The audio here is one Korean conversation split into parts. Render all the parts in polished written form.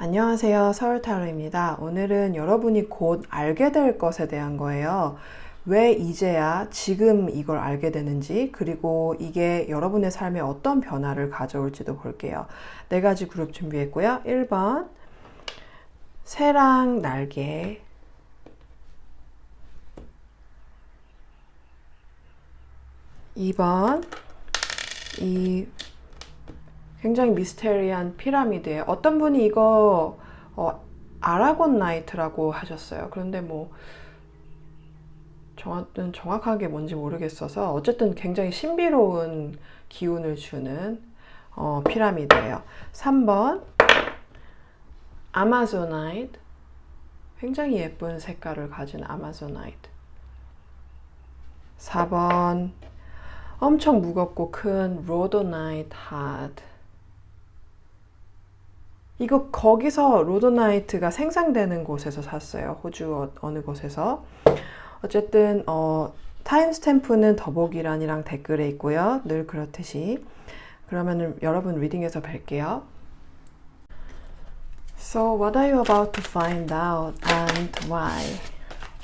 안녕하세요. 서울타로입니다. 오늘은 여러분이 곧 알게 될 것에 대한 거예요. 왜 이제야 지금 이걸 알게 되는지, 그리고 이게 여러분의 삶에 어떤 변화를 가져올지도 볼게요. 네 가지 그룹 준비했고요. 1번 새랑 날개, 2번 이 굉장히 미스테리한 피라미드에 어떤 분이 이거 아라곤 나이트라고 하셨어요. 그런데 뭐 저는 정확하게 뭔지 모르겠어서 어쨌든 굉장히 신비로운 기운을 주는 피라미드예요. 3번 아마존나이트, 굉장히 예쁜 색깔을 가진 아마존나이트. 4번 엄청 무겁고 큰 로도나이트 하드. 이거 거기서 로도나이트가 생산되는 곳에서 샀어요. 호주 어느 곳에서. 어쨌든 타임스탬프는 더보기란이랑 댓글에 있고요. 늘 그렇듯이. 그러면 여러분 리딩에서 뵐게요. So what are you about to find out and why?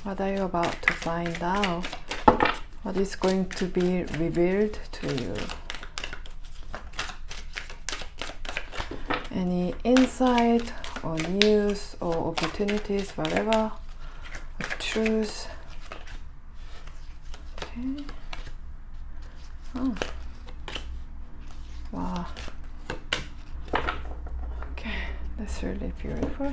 What are you about to find out? What is going to be revealed to you? Any insight or news or opportunities, whatever, or truth. Okay. Oh. Wow. Okay, that's really beautiful.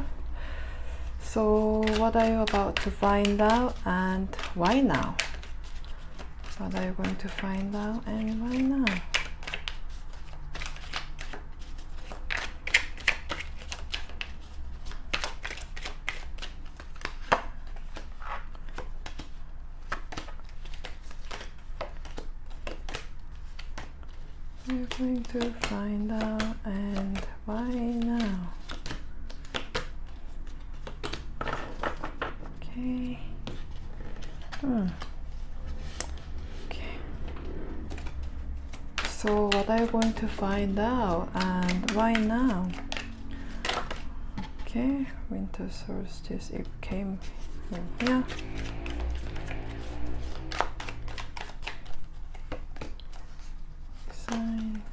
So, what are you about to find out and why now? What are you going to find out and why now? You're going to find out and why now? Okay. Okay. So what are you going to find out and why now? Okay, winter solstice, it came in here. Sign.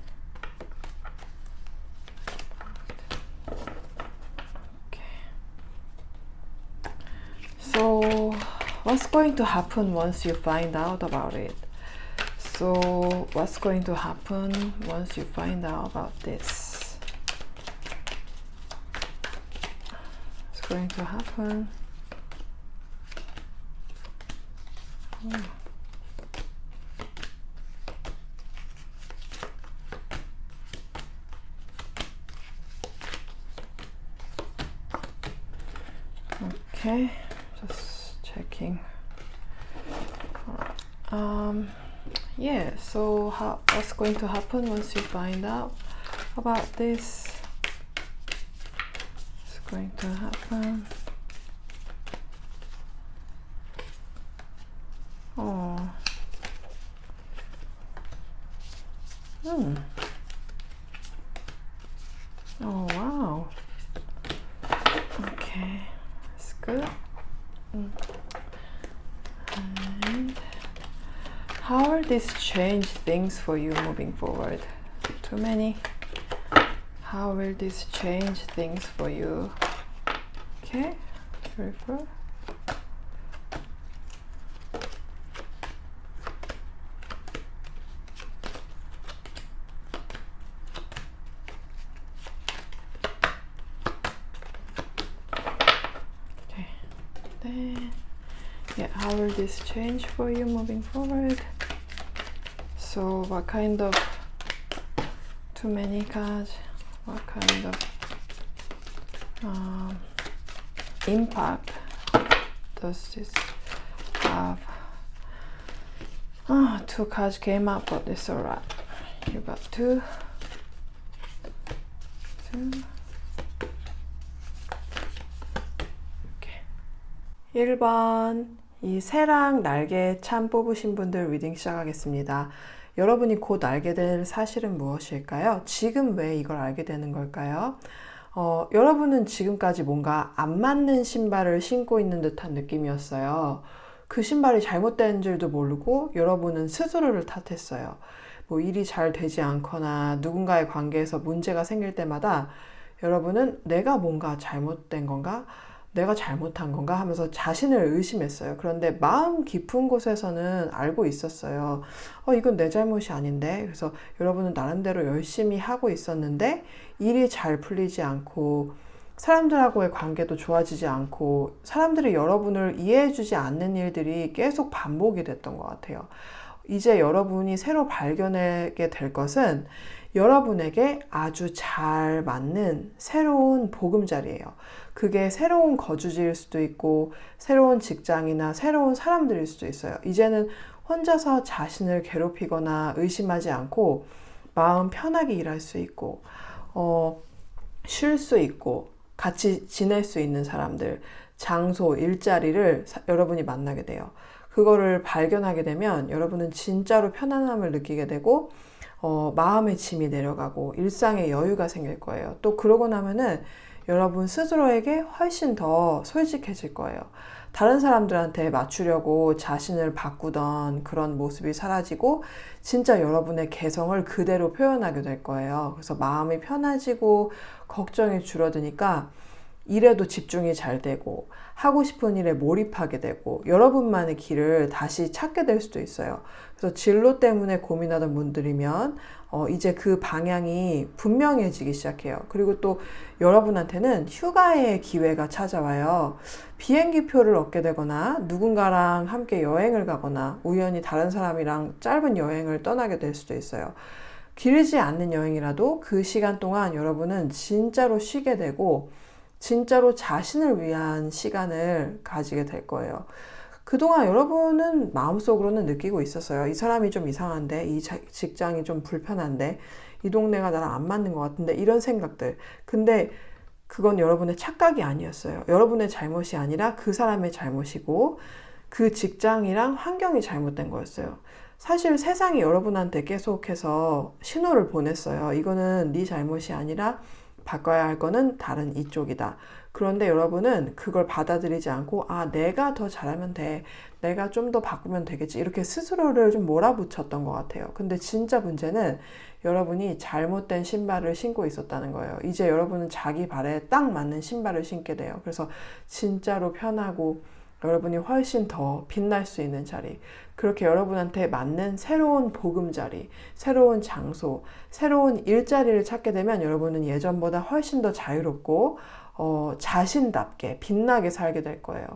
Okay. So what's going to happen once you find out about it? So what's going to happen once you find out about this? What's going to happen? Okay, just checking. Yeah, so what's going to happen once you find out about this? What's going to happen? Oh. Oh, wow. Okay, that's good. And how will this change things for you moving forward? Too many. How will this change things for you? Okay, beautiful. Okay, then yeah, how will this change for you moving forward? So what kind of, too many cards, what kind of impact does this have? Two cards came up, but it's alright. You got two. Okay. 1번 이 새랑 날개 참 뽑으신 분들 리딩 시작하겠습니다. 여러분이 곧 알게 될 사실은 무엇일까요? 지금 왜 이걸 알게 되는 걸까요? 여러분은 지금까지 뭔가 안 맞는 신발을 신고 있는 듯한 느낌이었어요. 그 신발이 잘못된 줄도 모르고 여러분은 스스로를 탓했어요. 뭐 일이 잘 되지 않거나 누군가의 관계에서 문제가 생길 때마다 여러분은 내가 뭔가 잘못된 건가? 내가 잘못한 건가? 하면서 자신을 의심했어요. 그런데 마음 깊은 곳에서는 알고 있었어요. 이건 내 잘못이 아닌데. 그래서 여러분은 나름대로 열심히 하고 있었는데 일이 잘 풀리지 않고 사람들하고의 관계도 좋아지지 않고 사람들이 여러분을 이해해주지 않는 일들이 계속 반복이 됐던 것 같아요. 이제 여러분이 새로 발견하게 될 것은 여러분에게 아주 잘 맞는 새로운 보금자리예요. 그게 새로운 거주지일 수도 있고 새로운 직장이나 새로운 사람들일 수도 있어요. 이제는 혼자서 자신을 괴롭히거나 의심하지 않고 마음 편하게 일할 수 있고 쉴 수 있고 같이 지낼 수 있는 사람들, 장소, 일자리를 여러분이 만나게 돼요. 그거를 발견하게 되면 여러분은 진짜로 편안함을 느끼게 되고 마음의 짐이 내려가고 일상의 여유가 생길 거예요. 또 그러고 나면은 여러분 스스로에게 훨씬 더 솔직해질 거예요. 다른 사람들한테 맞추려고 자신을 바꾸던 그런 모습이 사라지고 진짜 여러분의 개성을 그대로 표현하게 될 거예요. 그래서 마음이 편해지고 걱정이 줄어드니까 일에도 집중이 잘 되고 하고 싶은 일에 몰입하게 되고 여러분만의 길을 다시 찾게 될 수도 있어요. 그래서 진로 때문에 고민하던 분들이면 이제 그 방향이 분명해지기 시작해요. 그리고 또 여러분한테는 휴가의 기회가 찾아와요. 비행기 표를 얻게 되거나 누군가랑 함께 여행을 가거나 우연히 다른 사람이랑 짧은 여행을 떠나게 될 수도 있어요. 길지 않는 여행이라도 그 시간 동안 여러분은 진짜로 쉬게 되고 진짜로 자신을 위한 시간을 가지게 될 거예요. 그동안 여러분은 마음속으로는 느끼고 있었어요. 이 사람이 좀 이상한데, 이 직장이 좀 불편한데, 이 동네가 나랑 안 맞는 것 같은데, 이런 생각들. 근데 그건 여러분의 착각이 아니었어요. 여러분의 잘못이 아니라 그 사람의 잘못이고, 그 직장이랑 환경이 잘못된 거였어요. 사실 세상이 여러분한테 계속해서 신호를 보냈어요. 이거는 네 잘못이 아니라 바꿔야 할 거는 다른 이쪽이다. 그런데 여러분은 그걸 받아들이지 않고 내가 더 잘하면 돼. 내가 좀 더 바꾸면 되겠지. 이렇게 스스로를 좀 몰아붙였던 것 같아요. 근데 진짜 문제는 여러분이 잘못된 신발을 신고 있었다는 거예요. 이제 여러분은 자기 발에 딱 맞는 신발을 신게 돼요. 그래서 진짜로 편하고 여러분이 훨씬 더 빛날 수 있는 자리, 그렇게 여러분한테 맞는 새로운 보금자리, 새로운 장소, 새로운 일자리를 찾게 되면 여러분은 예전보다 훨씬 더 자유롭고 자신답게 빛나게 살게 될 거예요.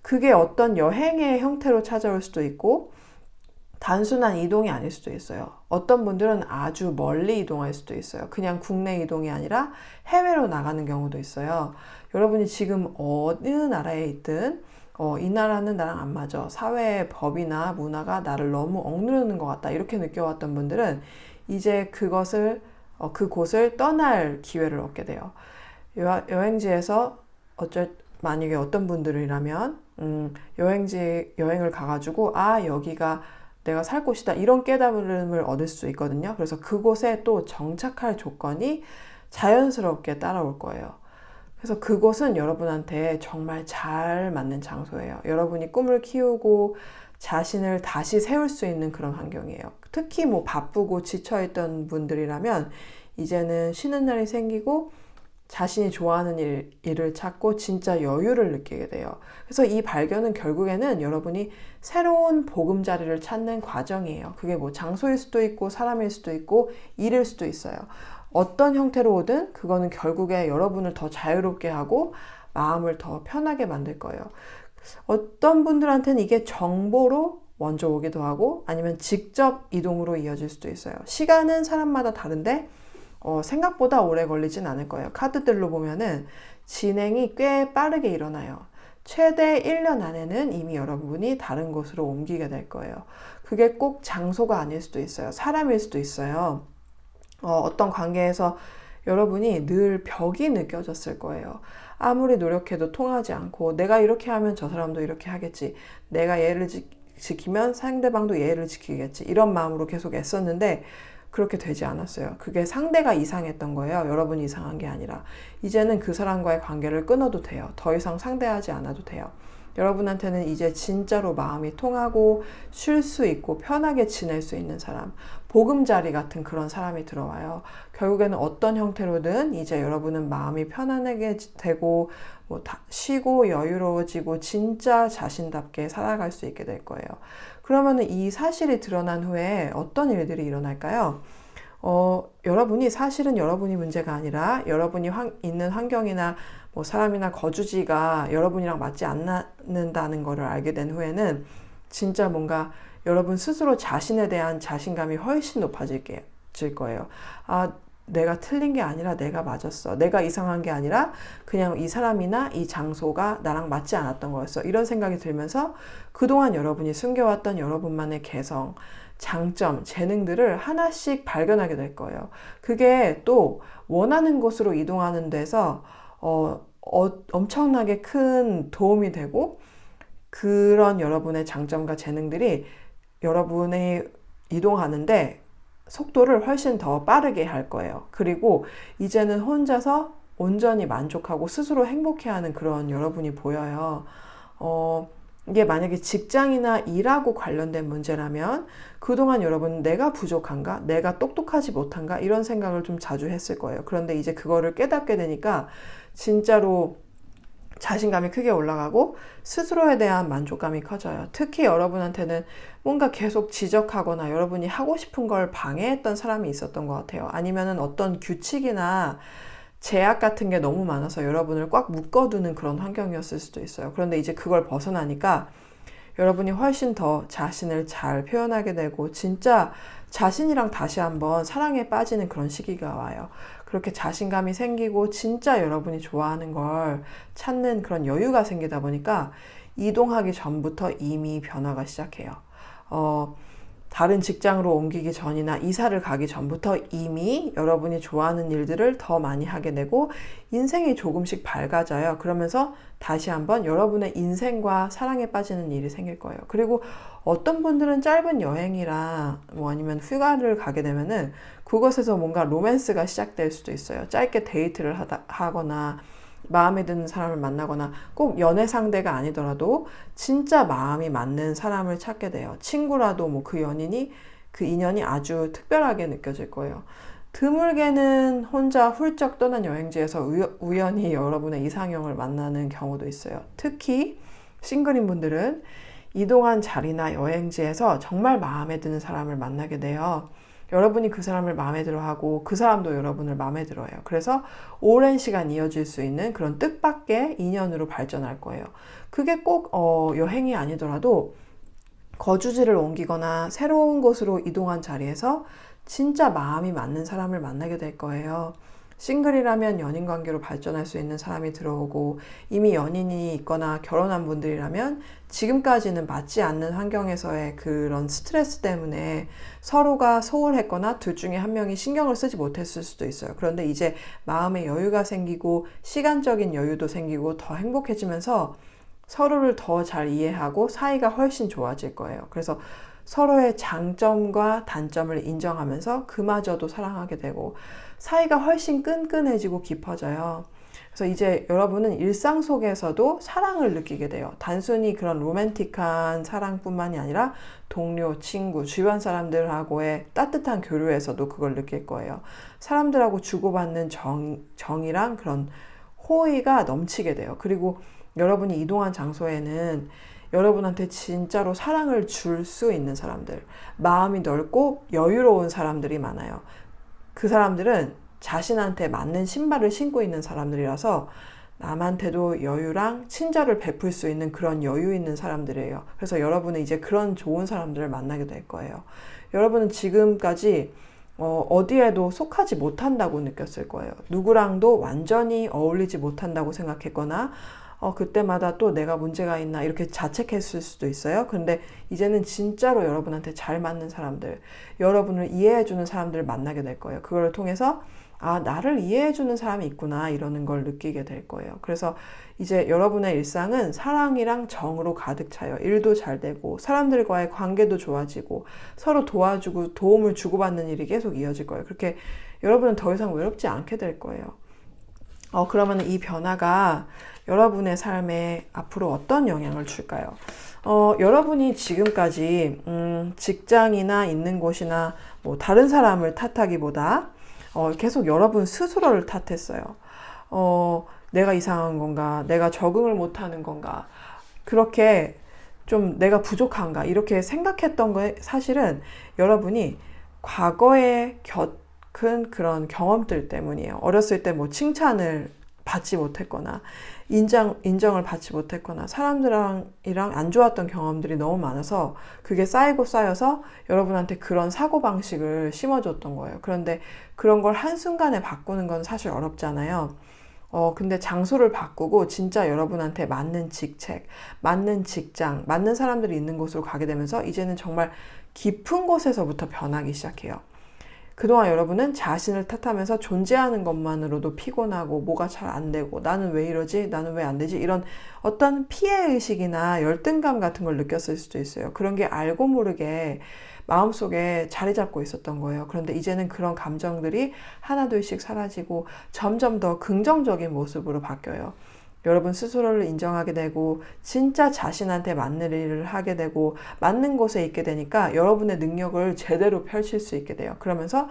그게 어떤 여행의 형태로 찾아올 수도 있고 단순한 이동이 아닐 수도 있어요. 어떤 분들은 아주 멀리 이동할 수도 있어요. 그냥 국내 이동이 아니라 해외로 나가는 경우도 있어요. 여러분이 지금 어느 나라에 있든 이 나라는 나랑 안 맞아. 사회의 법이나 문화가 나를 너무 억누르는 것 같다. 이렇게 느껴왔던 분들은 이제 그곳을 떠날 기회를 얻게 돼요. 여행지에서 만약에 어떤 분들이라면 여행을 가가지고 여기가 내가 살 곳이다. 이런 깨달음을 얻을 수 있거든요. 그래서 그곳에 또 정착할 조건이 자연스럽게 따라올 거예요. 그래서 그곳은 여러분한테 정말 잘 맞는 장소예요. 여러분이 꿈을 키우고 자신을 다시 세울 수 있는 그런 환경이에요. 특히 바쁘고 지쳐있던 분들이라면 이제는 쉬는 날이 생기고 자신이 좋아하는 일을 찾고 진짜 여유를 느끼게 돼요. 그래서 이 발견은 결국에는 여러분이 새로운 보금자리를 찾는 과정이에요. 그게 장소일 수도 있고 사람일 수도 있고 일일 수도 있어요. 어떤 형태로 오든 그거는 결국에 여러분을 더 자유롭게 하고 마음을 더 편하게 만들 거예요. 어떤 분들한테는 이게 정보로 먼저 오기도 하고 아니면 직접 이동으로 이어질 수도 있어요. 시간은 사람마다 다른데 생각보다 오래 걸리진 않을 거예요. 카드들로 보면은 진행이 꽤 빠르게 일어나요. 최대 1년 안에는 이미 여러분이 다른 곳으로 옮기게 될 거예요. 그게 꼭 장소가 아닐 수도 있어요. 사람일 수도 있어요. 어떤 관계에서 여러분이 늘 벽이 느껴졌을 거예요. 아무리 노력해도 통하지 않고 내가 이렇게 하면 저 사람도 이렇게 하겠지. 내가 예를 지키면 상대방도 예를 지키겠지. 이런 마음으로 계속 애썼는데 그렇게 되지 않았어요. 그게 상대가 이상했던 거예요. 여러분이 이상한 게 아니라. 이제는 그 사람과의 관계를 끊어도 돼요. 더 이상 상대하지 않아도 돼요. 여러분한테는 이제 진짜로 마음이 통하고 쉴 수 있고 편하게 지낼 수 있는 사람, 보금자리 같은 그런 사람이 들어와요. 결국에는 어떤 형태로든 이제 여러분은 마음이 편안하게 되고 뭐 쉬고 여유로워지고 진짜 자신답게 살아갈 수 있게 될 거예요. 그러면은 이 사실이 드러난 후에 어떤 일들이 일어날까요? 여러분이 사실은 여러분이 문제가 아니라 여러분이 있는 환경이나 뭐 사람이나 거주지가 여러분이랑 맞지 않는다는 것을 알게 된 후에는 진짜 뭔가 여러분 스스로 자신에 대한 자신감이 훨씬 높아질 거예요. 아, 내가 틀린 게 아니라 내가 맞았어. 내가 이상한 게 아니라 그냥 이 사람이나 이 장소가 나랑 맞지 않았던 거였어. 이런 생각이 들면서 그동안 여러분이 숨겨왔던 여러분만의 개성, 장점, 재능들을 하나씩 발견하게 될 거예요. 그게 또 원하는 곳으로 이동하는 데서 엄청나게 큰 도움이 되고 그런 여러분의 장점과 재능들이 여러분이 이동하는데 속도를 훨씬 더 빠르게 할 거예요. 그리고 이제는 혼자서 온전히 만족하고 스스로 행복해하는 그런 여러분이 보여요. 이게 만약에 직장이나 일하고 관련된 문제라면 그동안 여러분 내가 부족한가? 내가 똑똑하지 못한가? 이런 생각을 좀 자주 했을 거예요. 그런데 이제 그거를 깨닫게 되니까 진짜로 자신감이 크게 올라가고 스스로에 대한 만족감이 커져요. 특히 여러분한테는 뭔가 계속 지적하거나 여러분이 하고 싶은 걸 방해했던 사람이 있었던 것 같아요. 아니면은 어떤 규칙이나 제약 같은 게 너무 많아서 여러분을 꽉 묶어두는 그런 환경이었을 수도 있어요. 그런데 이제 그걸 벗어나니까 여러분이 훨씬 더 자신을 잘 표현하게 되고 진짜 자신이랑 다시 한번 사랑에 빠지는 그런 시기가 와요. 그렇게 자신감이 생기고 진짜 여러분이 좋아하는 걸 찾는 그런 여유가 생기다 보니까 이동하기 전부터 이미 변화가 시작해요. 다른 직장으로 옮기기 전이나 이사를 가기 전부터 이미 여러분이 좋아하는 일들을 더 많이 하게 되고 인생이 조금씩 밝아져요. 그러면서 다시 한번 여러분의 인생과 사랑에 빠지는 일이 생길 거예요. 그리고 어떤 분들은 짧은 여행이라 뭐 아니면 휴가를 가게 되면은 그것에서 뭔가 로맨스가 시작될 수도 있어요. 짧게 데이트를 하거나 마음에 드는 사람을 만나거나 꼭 연애 상대가 아니더라도 진짜 마음이 맞는 사람을 찾게 돼요. 친구라도 뭐 그 인연이 아주 특별하게 느껴질 거예요. 드물게는 혼자 훌쩍 떠난 여행지에서 우연히 여러분의 이상형을 만나는 경우도 있어요. 특히 싱글인 분들은 이동한 자리나 여행지에서 정말 마음에 드는 사람을 만나게 돼요. 여러분이 그 사람을 마음에 들어하고 그 사람도 여러분을 마음에 들어요. 그래서 오랜 시간 이어질 수 있는 그런 뜻밖의 인연으로 발전할 거예요. 그게 꼭 여행이 아니더라도 거주지를 옮기거나 새로운 곳으로 이동한 자리에서 진짜 마음이 맞는 사람을 만나게 될 거예요. 싱글이라면 연인 관계로 발전할 수 있는 사람이 들어오고 이미 연인이 있거나 결혼한 분들이라면 지금까지는 맞지 않는 환경에서의 그런 스트레스 때문에 서로가 소홀했거나 둘 중에 한 명이 신경을 쓰지 못했을 수도 있어요. 그런데 이제 마음의 여유가 생기고 시간적인 여유도 생기고 더 행복해지면서 서로를 더 잘 이해하고 사이가 훨씬 좋아질 거예요. 그래서 서로의 장점과 단점을 인정하면서 그마저도 사랑하게 되고 사이가 훨씬 끈끈해지고 깊어져요. 그래서 이제 여러분은 일상 속에서도 사랑을 느끼게 돼요. 단순히 그런 로맨틱한 사랑뿐만이 아니라 동료, 친구, 주변 사람들하고의 따뜻한 교류에서도 그걸 느낄 거예요. 사람들하고 주고받는 정이랑 그런 호의가 넘치게 돼요. 그리고 여러분이 이동한 장소에는 여러분한테 진짜로 사랑을 줄 수 있는 사람들, 마음이 넓고 여유로운 사람들이 많아요. 그 사람들은 자신한테 맞는 신발을 신고 있는 사람들이라서 남한테도 여유랑 친절을 베풀 수 있는 그런 여유 있는 사람들이에요. 그래서 여러분은 이제 그런 좋은 사람들을 만나게 될 거예요. 여러분은 지금까지 어디에도 속하지 못한다고 느꼈을 거예요. 누구랑도 완전히 어울리지 못한다고 생각했거나 그때마다 또 내가 문제가 있나 이렇게 자책했을 수도 있어요. 근데 이제는 진짜로 여러분한테 잘 맞는 사람들, 여러분을 이해해주는 사람들을 만나게 될 거예요. 그걸 통해서 아, 나를 이해해주는 사람이 있구나, 이러는 걸 느끼게 될 거예요. 그래서 이제 여러분의 일상은 사랑이랑 정으로 가득 차요. 일도 잘 되고, 사람들과의 관계도 좋아지고, 서로 도와주고 도움을 주고받는 일이 계속 이어질 거예요. 그렇게 여러분은 더 이상 외롭지 않게 될 거예요. 그러면 이 변화가 여러분의 삶에 앞으로 어떤 영향을 줄까요? 여러분이 지금까지 직장이나 있는 곳이나 뭐 다른 사람을 탓하기보다 계속 여러분 스스로를 탓했어요. 내가 이상한 건가? 내가 적응을 못하는 건가? 그렇게 좀 내가 부족한가? 이렇게 생각했던 거에 사실은 여러분이 과거에 겪은 그런 경험들 때문이에요. 어렸을 때 뭐 칭찬을 받지 못했거나 인정을 받지 못했거나 사람들이랑 안 좋았던 경험들이 너무 많아서 그게 쌓이고 쌓여서 여러분한테 그런 사고방식을 심어줬던 거예요. 그런데 그런 걸 한순간에 바꾸는 건 사실 어렵잖아요. 근데 장소를 바꾸고 진짜 여러분한테 맞는 직책, 맞는 직장, 맞는 사람들이 있는 곳으로 가게 되면서 이제는 정말 깊은 곳에서부터 변하기 시작해요. 그동안 여러분은 자신을 탓하면서 존재하는 것만으로도 피곤하고 뭐가 잘 안 되고 나는 왜 이러지? 나는 왜 안 되지? 이런 어떤 피해의식이나 열등감 같은 걸 느꼈을 수도 있어요. 그런 게 알고 모르게 마음속에 자리 잡고 있었던 거예요. 그런데 이제는 그런 감정들이 하나둘씩 사라지고 점점 더 긍정적인 모습으로 바뀌어요. 여러분 스스로를 인정하게 되고 진짜 자신한테 맞는 일을 하게 되고 맞는 곳에 있게 되니까 여러분의 능력을 제대로 펼칠 수 있게 돼요. 그러면서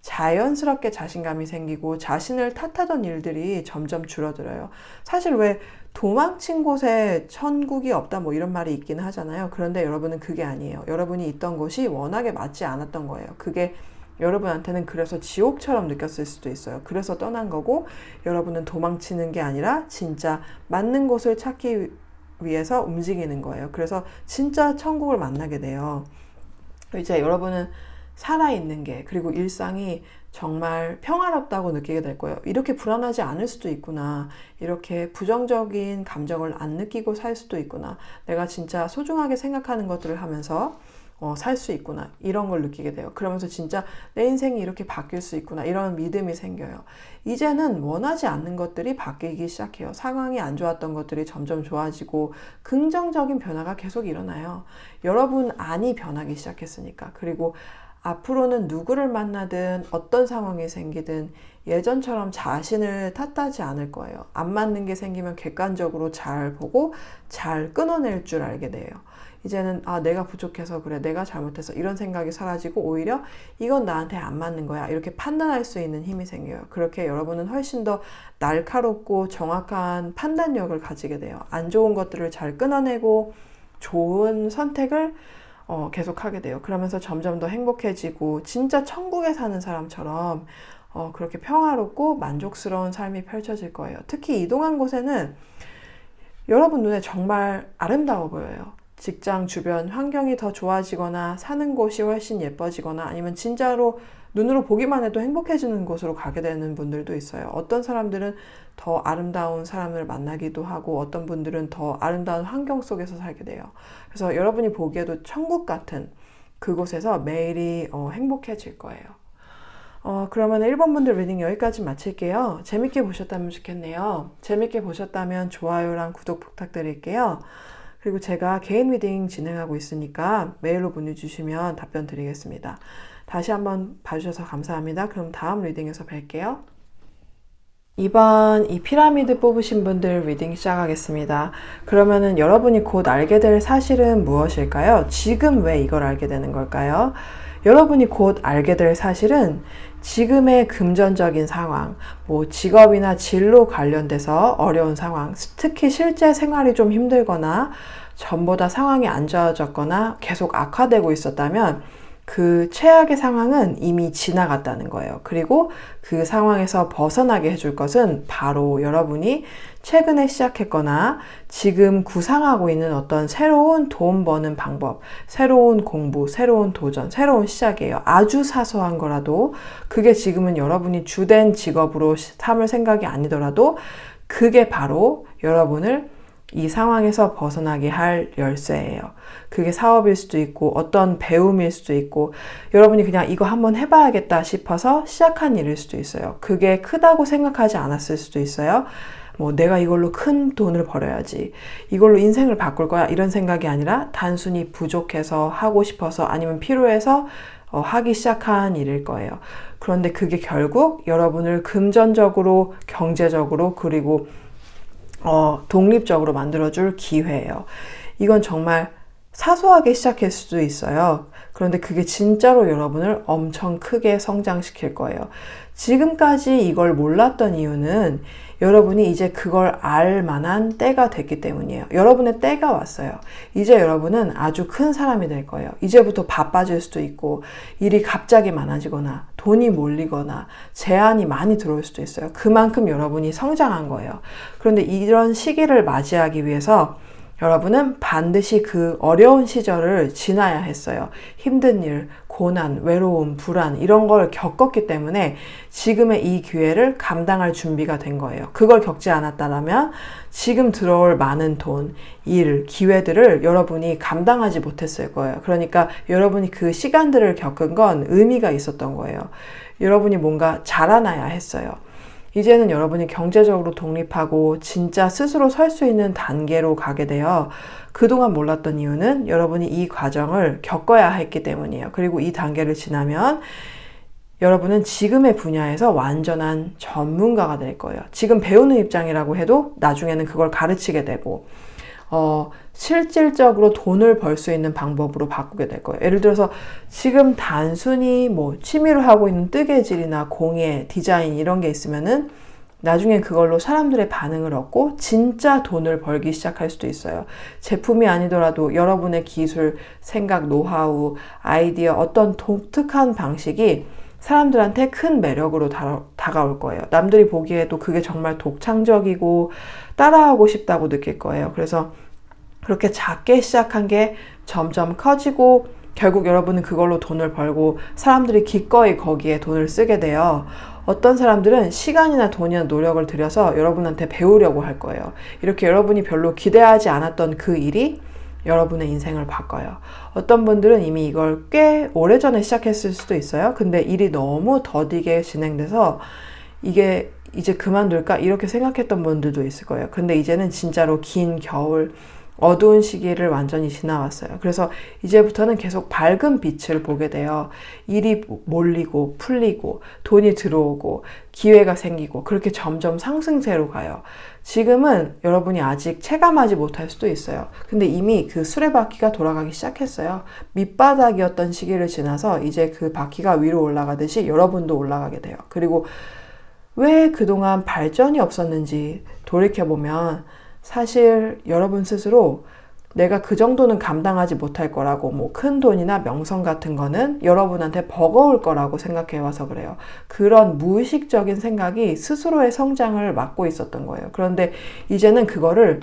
자연스럽게 자신감이 생기고 자신을 탓하던 일들이 점점 줄어들어요. 사실 왜 도망친 곳에 천국이 없다 뭐 이런 말이 있긴 하잖아요. 그런데 여러분은 그게 아니에요. 여러분이 있던 곳이 워낙에 맞지 않았던 거예요. 그게 여러분한테는 그래서 지옥처럼 느꼈을 수도 있어요. 그래서 떠난 거고 여러분은 도망치는 게 아니라 진짜 맞는 곳을 찾기 위해서 움직이는 거예요. 그래서 진짜 천국을 만나게 돼요. 이제 여러분은 살아있는 게 그리고 일상이 정말 평화롭다고 느끼게 될 거예요. 이렇게 불안하지 않을 수도 있구나. 이렇게 부정적인 감정을 안 느끼고 살 수도 있구나. 내가 진짜 소중하게 생각하는 것들을 하면서 살 수 있구나. 이런 걸 느끼게 돼요. 그러면서 진짜 내 인생이 이렇게 바뀔 수 있구나. 이런 믿음이 생겨요. 이제는 원하지 않는 것들이 바뀌기 시작해요. 상황이 안 좋았던 것들이 점점 좋아지고 긍정적인 변화가 계속 일어나요. 여러분 안이 변하기 시작했으니까. 그리고 앞으로는 누구를 만나든 어떤 상황이 생기든 예전처럼 자신을 탓하지 않을 거예요. 안 맞는 게 생기면 객관적으로 잘 보고 잘 끊어낼 줄 알게 돼요. 이제는 내가 부족해서 그래, 내가 잘못해서 이런 생각이 사라지고 오히려 이건 나한테 안 맞는 거야 이렇게 판단할 수 있는 힘이 생겨요. 그렇게 여러분은 훨씬 더 날카롭고 정확한 판단력을 가지게 돼요. 안 좋은 것들을 잘 끊어내고 좋은 선택을 계속 하게 돼요. 그러면서 점점 더 행복해지고 진짜 천국에 사는 사람처럼 그렇게 평화롭고 만족스러운 삶이 펼쳐질 거예요. 특히 이동한 곳에는 여러분 눈에 정말 아름다워 보여요. 직장 주변 환경이 더 좋아지거나 사는 곳이 훨씬 예뻐지거나 아니면 진짜로 눈으로 보기만 해도 행복해지는 곳으로 가게 되는 분들도 있어요. 어떤 사람들은 더 아름다운 사람을 만나기도 하고 어떤 분들은 더 아름다운 환경 속에서 살게 돼요. 그래서 여러분이 보기에도 천국 같은 그곳에서 매일이 행복해질 거예요. 그러면 1번 분들 리딩 여기까지 마칠게요. 재밌게 보셨다면 좋겠네요. 재밌게 보셨다면 좋아요랑 구독 부탁드릴게요. 그리고 제가 개인 리딩 진행하고 있으니까 메일로 문의 주시면 답변 드리겠습니다. 다시 한번 봐주셔서 감사합니다. 그럼 다음 리딩에서 뵐게요. 2번 이 피라미드 뽑으신 분들 리딩 시작하겠습니다. 그러면은 여러분이 곧 알게 될 사실은 무엇일까요? 지금 왜 이걸 알게 되는 걸까요? 여러분이 곧 알게 될 사실은 지금의 금전적인 상황, 뭐 직업이나 진로 관련돼서 어려운 상황, 특히 실제 생활이 좀 힘들거나 전보다 상황이 안 좋아졌거나 계속 악화되고 있었다면 그 최악의 상황은 이미 지나갔다는 거예요. 그리고 그 상황에서 벗어나게 해줄 것은 바로 여러분이 최근에 시작했거나 지금 구상하고 있는 어떤 새로운 돈 버는 방법, 새로운 공부, 새로운 도전, 새로운 시작이에요. 아주 사소한 거라도 그게 지금은 여러분이 주된 직업으로 삼을 생각이 아니더라도 그게 바로 여러분을 이 상황에서 벗어나게 할 열쇠예요. 그게 사업일 수도 있고 어떤 배움일 수도 있고 여러분이 그냥 이거 한번 해봐야겠다 싶어서 시작한 일일 수도 있어요. 그게 크다고 생각하지 않았을 수도 있어요. 뭐 내가 이걸로 큰 돈을 벌어야지, 이걸로 인생을 바꿀 거야, 이런 생각이 아니라 단순히 부족해서 하고 싶어서 아니면 필요해서 하기 시작한 일일 거예요. 그런데 그게 결국 여러분을 금전적으로, 경제적으로, 그리고 독립적으로 만들어줄 기회예요. 이건 정말 사소하게 시작할 수도 있어요. 그런데 그게 진짜로 여러분을 엄청 크게 성장시킬 거예요. 지금까지 이걸 몰랐던 이유는 여러분이 이제 그걸 알 만한 때가 됐기 때문이에요. 여러분의 때가 왔어요. 이제 여러분은 아주 큰 사람이 될 거예요. 이제부터 바빠질 수도 있고, 일이 갑자기 많아지거나, 돈이 몰리거나, 제한이 많이 들어올 수도 있어요. 그만큼 여러분이 성장한 거예요. 그런데 이런 시기를 맞이하기 위해서 여러분은 반드시 그 어려운 시절을 지나야 했어요. 힘든 일, 고난, 외로움, 불안 이런 걸 겪었기 때문에 지금의 이 기회를 감당할 준비가 된 거예요. 그걸 겪지 않았다면 지금 들어올 많은 돈, 일, 기회들을 여러분이 감당하지 못했을 거예요. 그러니까 여러분이 그 시간들을 겪은 건 의미가 있었던 거예요. 여러분이 뭔가 자라나야 했어요. 이제는 여러분이 경제적으로 독립하고 진짜 스스로 설 수 있는 단계로 가게 되어 그동안 몰랐던 이유는 여러분이 이 과정을 겪어야 했기 때문이에요. 그리고 이 단계를 지나면 여러분은 지금의 분야에서 완전한 전문가가 될 거예요. 지금 배우는 입장이라고 해도 나중에는 그걸 가르치게 되고 실질적으로 돈을 벌 수 있는 방법으로 바꾸게 될 거예요. 예를 들어서 지금 단순히 뭐 취미로 하고 있는 뜨개질이나 공예, 디자인 이런 게 있으면은 나중에 그걸로 사람들의 반응을 얻고 진짜 돈을 벌기 시작할 수도 있어요. 제품이 아니더라도 여러분의 기술, 생각, 노하우, 아이디어, 어떤 독특한 방식이 사람들한테 큰 매력으로 다가올 거예요. 남들이 보기에도 그게 정말 독창적이고 따라하고 싶다고 느낄 거예요. 그래서 그렇게 작게 시작한 게 점점 커지고 결국 여러분은 그걸로 돈을 벌고 사람들이 기꺼이 거기에 돈을 쓰게 돼요. 어떤 사람들은 시간이나 돈이나 노력을 들여서 여러분한테 배우려고 할 거예요. 이렇게 여러분이 별로 기대하지 않았던 그 일이 여러분의 인생을 바꿔요. 어떤 분들은 이미 이걸 꽤 오래전에 시작했을 수도 있어요. 근데 일이 너무 더디게 진행돼서 이게 이제 그만둘까? 이렇게 생각했던 분들도 있을 거예요. 근데 이제는 진짜로 긴 겨울, 어두운 시기를 완전히 지나왔어요. 그래서 이제부터는 계속 밝은 빛을 보게 돼요. 일이 몰리고 풀리고 돈이 들어오고 기회가 생기고 그렇게 점점 상승세로 가요. 지금은 여러분이 아직 체감하지 못할 수도 있어요. 근데 이미 그 수레바퀴가 돌아가기 시작했어요. 밑바닥이었던 시기를 지나서 이제 그 바퀴가 위로 올라가듯이 여러분도 올라가게 돼요. 그리고 왜 그동안 발전이 없었는지 돌이켜보면 사실 여러분 스스로 내가 그 정도는 감당하지 못할 거라고 뭐 큰 돈이나 명성 같은 거는 여러분한테 버거울 거라고 생각해 와서 그래요. 그런 무의식적인 생각이 스스로의 성장을 막고 있었던 거예요. 그런데 이제는 그거를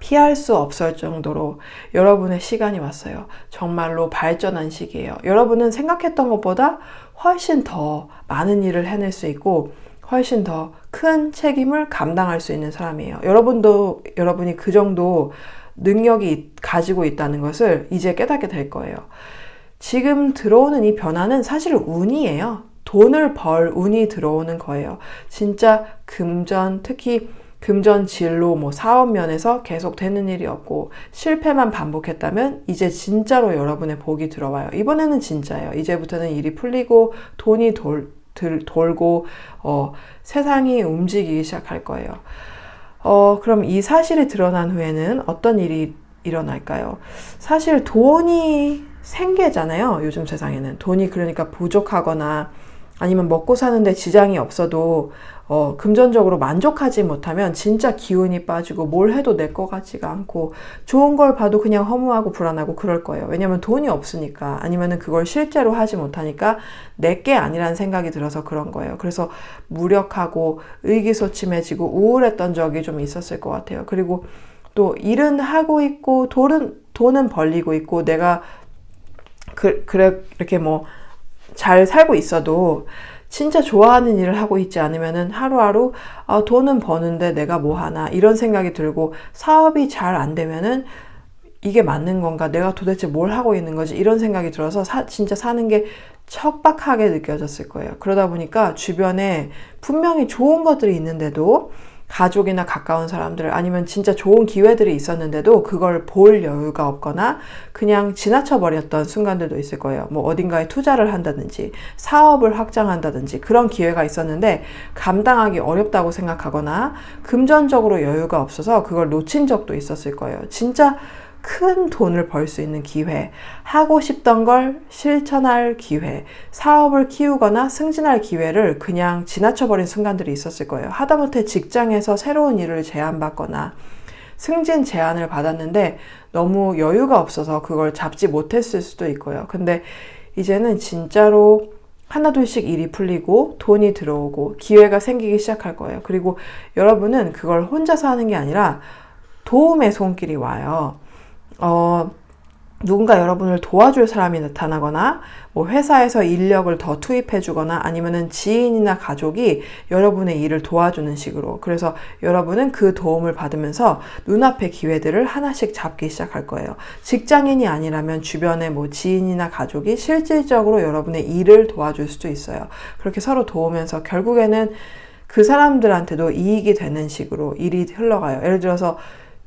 피할 수 없을 정도로 여러분의 시간이 왔어요. 정말로 발전한 시기예요. 여러분은 생각했던 것보다 훨씬 더 많은 일을 해낼 수 있고 훨씬 더 큰 책임을 감당할 수 있는 사람이에요. 여러분이 그 정도 능력이 가지고 있다는 것을 이제 깨닫게 될 거예요. 지금 들어오는 이 변화는 사실 운이에요. 돈을 벌 운이 들어오는 거예요. 진짜 특히 금전 진로 사업 면에서 계속 되는 일이 없고 실패만 반복했다면 이제 진짜로 여러분의 복이 들어와요. 이번에는 진짜예요. 이제부터는 일이 풀리고 돈이 돌고 세상이 움직이기 시작할 거예요. 그럼 이 사실이 드러난 후에는 어떤 일이 일어날까요? 사실 돈이 생계잖아요. 요즘 세상에는. 돈이 그러니까 부족하거나 아니면 먹고 사는데 지장이 없어도 금전적으로 만족하지 못하면 진짜 기운이 빠지고 뭘 해도 내 것 같지가 않고 좋은 걸 봐도 그냥 허무하고 불안하고 그럴 거예요. 왜냐면 돈이 없으니까 아니면은 그걸 실제로 하지 못하니까 내게 아니라는 생각이 들어서 그런 거예요. 그래서 무력하고 의기소침해지고 우울했던 적이 좀 있었을 것 같아요. 그리고 또 일은 하고 있고 돈은 벌리고 있고 내가 이렇게 잘 살고 있어도 진짜 좋아하는 일을 하고 있지 않으면은 하루하루 돈은 버는데 내가 뭐 하나 이런 생각이 들고, 사업이 잘 안 되면은 이게 맞는 건가? 내가 도대체 뭘 하고 있는 거지? 이런 생각이 들어서 진짜 사는 게 척박하게 느껴졌을 거예요. 그러다 보니까 주변에 분명히 좋은 것들이 있는데도, 가족이나 가까운 사람들 아니면 진짜 좋은 기회들이 있었는데도 그걸 볼 여유가 없거나 그냥 지나쳐 버렸던 순간들도 있을 거예요. 뭐 어딘가에 투자를 한다든지 사업을 확장한다든지 그런 기회가 있었는데 감당하기 어렵다고 생각하거나 금전적으로 여유가 없어서 그걸 놓친 적도 있었을 거예요. 진짜 큰 돈을 벌 수 있는 기회, 하고 싶던 걸 실천할 기회, 사업을 키우거나 승진할 기회를 그냥 지나쳐버린 순간들이 있었을 거예요. 하다못해 직장에서 새로운 일을 제안받거나 승진 제안을 받았는데 너무 여유가 없어서 그걸 잡지 못했을 수도 있고요. 근데 이제는 진짜로 하나둘씩 일이 풀리고 돈이 들어오고 기회가 생기기 시작할 거예요. 그리고 여러분은 그걸 혼자서 하는 게 아니라 도움의 손길이 와요. 누군가 여러분을 도와줄 사람이 나타나거나, 뭐 회사에서 인력을 더 투입해 주거나, 아니면은 지인이나 가족이 여러분의 일을 도와주는 식으로. 그래서 여러분은 그 도움을 받으면서 눈앞의 기회들을 하나씩 잡기 시작할 거예요. 직장인이 아니라면 주변에 뭐 지인이나 가족이 실질적으로 여러분의 일을 도와줄 수도 있어요. 그렇게 서로 도우면서 결국에는 그 사람들한테도 이익이 되는 식으로 일이 흘러가요. 예를 들어서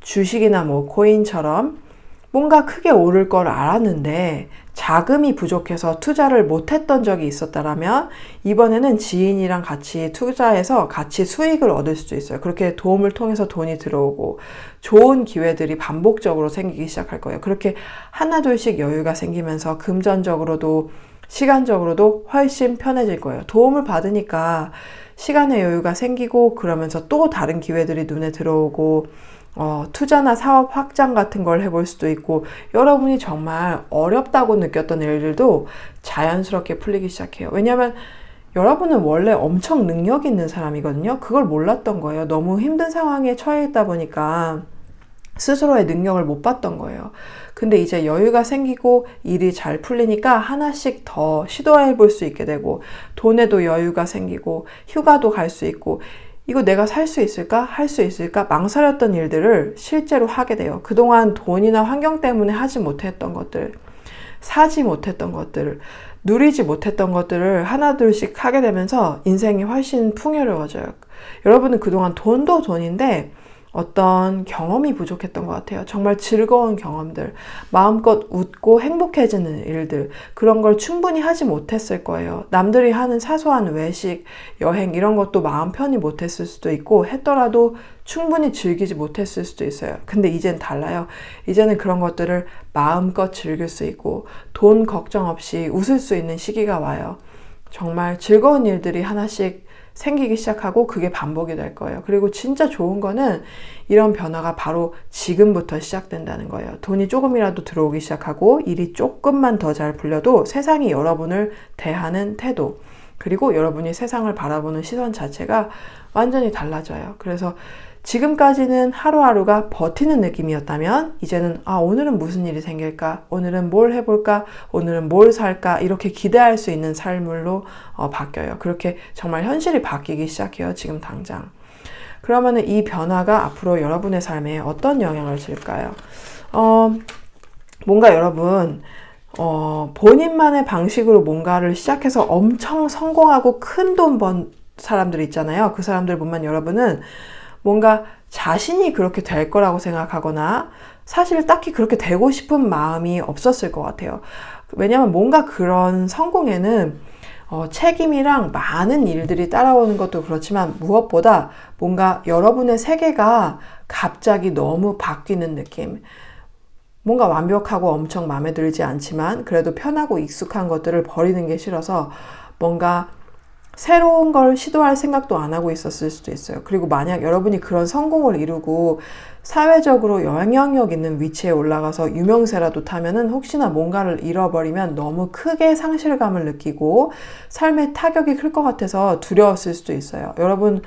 주식이나 뭐 코인처럼 뭔가 크게 오를 걸 알았는데 자금이 부족해서 투자를 못했던 적이 있었다라면 이번에는 지인이랑 같이 투자해서 같이 수익을 얻을 수도 있어요. 그렇게 도움을 통해서 돈이 들어오고 좋은 기회들이 반복적으로 생기기 시작할 거예요. 그렇게 하나둘씩 여유가 생기면서 금전적으로도 시간적으로도 훨씬 편해질 거예요. 도움을 받으니까 시간의 여유가 생기고, 그러면서 또 다른 기회들이 눈에 들어오고, 투자나 사업 확장 같은 걸 해볼 수도 있고, 여러분이 정말 어렵다고 느꼈던 일들도 자연스럽게 풀리기 시작해요. 왜냐하면 여러분은 원래 엄청 능력 있는 사람이거든요. 그걸 몰랐던 거예요. 너무 힘든 상황에 처해 있다 보니까 스스로의 능력을 못 봤던 거예요. 근데 이제 여유가 생기고 일이 잘 풀리니까 하나씩 더 시도해 볼 수 있게 되고, 돈에도 여유가 생기고 휴가도 갈 수 있고, 이거 내가 살 수 있을까? 할 수 있을까? 망설였던 일들을 실제로 하게 돼요. 그동안 돈이나 환경 때문에 하지 못했던 것들, 사지 못했던 것들, 누리지 못했던 것들을 하나둘씩 하게 되면서 인생이 훨씬 풍요로워져요. 여러분은 그동안 돈도 돈인데 어떤 경험이 부족했던 것 같아요. 정말 즐거운 경험들, 마음껏 웃고 행복해지는 일들, 그런 걸 충분히 하지 못했을 거예요. 남들이 하는 사소한 외식, 여행 이런 것도 마음 편히 못했을 수도 있고, 했더라도 충분히 즐기지 못했을 수도 있어요. 근데 이젠 달라요. 이제는 그런 것들을 마음껏 즐길 수 있고 돈 걱정 없이 웃을 수 있는 시기가 와요. 정말 즐거운 일들이 하나씩 생기기 시작하고 그게 반복이 될 거예요. 그리고 진짜 좋은 거는 이런 변화가 바로 지금부터 시작된다는 거예요. 돈이 조금이라도 들어오기 시작하고 일이 조금만 더 잘 풀려도 세상이 여러분을 대하는 태도, 그리고 여러분이 세상을 바라보는 시선 자체가 완전히 달라져요. 그래서 지금까지는 하루하루가 버티는 느낌이었다면 이제는 오늘은 무슨 일이 생길까? 오늘은 뭘 해볼까? 오늘은 뭘 살까? 이렇게 기대할 수 있는 삶으로 바뀌어요. 그렇게 정말 현실이 바뀌기 시작해요. 지금 당장. 그러면은 이 변화가 앞으로 여러분의 삶에 어떤 영향을 줄까요? 뭔가 여러분 본인만의 방식으로 뭔가를 시작해서 엄청 성공하고 큰 돈 번 사람들 있잖아요. 그 사람들 보면 여러분은 뭔가 자신이 그렇게 될 거라고 생각하거나 사실 딱히 그렇게 되고 싶은 마음이 없었을 것 같아요. 왜냐하면 뭔가 그런 성공에는 책임이랑 많은 일들이 따라오는 것도 그렇지만 무엇보다 뭔가 여러분의 세계가 갑자기 너무 바뀌는 느낌. 뭔가 완벽하고 엄청 마음에 들지 않지만 그래도 편하고 익숙한 것들을 버리는 게 싫어서 뭔가 새로운 걸 시도할 생각도 안 하고 있었을 수도 있어요. 그리고 만약 여러분이 그런 성공을 이루고 사회적으로 영향력 있는 위치에 올라가서 유명세라도 타면은 혹시나 뭔가를 잃어버리면 너무 크게 상실감을 느끼고 삶의 타격이 클 것 같아서 두려웠을 수도 있어요. 여러분은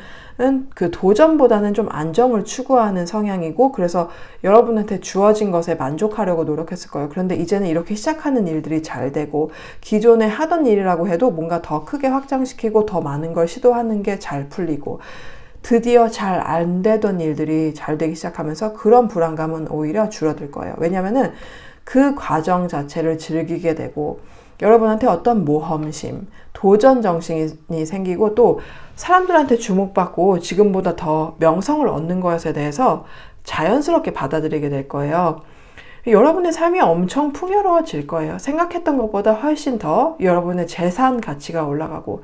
그 도전보다는 좀 안정을 추구하는 성향이고, 그래서 여러분한테 주어진 것에 만족하려고 노력했을 거예요. 그런데 이제는 이렇게 시작하는 일들이 잘 되고, 기존에 하던 일이라고 해도 뭔가 더 크게 확장시키고 더 많은 걸 시도하는 게 잘 풀리고, 드디어 잘 안 되던 일들이 잘 되기 시작하면서 그런 불안감은 오히려 줄어들 거예요. 왜냐면은 그 과정 자체를 즐기게 되고, 여러분한테 어떤 모험심, 도전 정신이 생기고, 또 사람들한테 주목받고 지금보다 더 명성을 얻는 것에 대해서 자연스럽게 받아들이게 될 거예요. 여러분의 삶이 엄청 풍요로워질 거예요. 생각했던 것보다 훨씬 더 여러분의 재산 가치가 올라가고,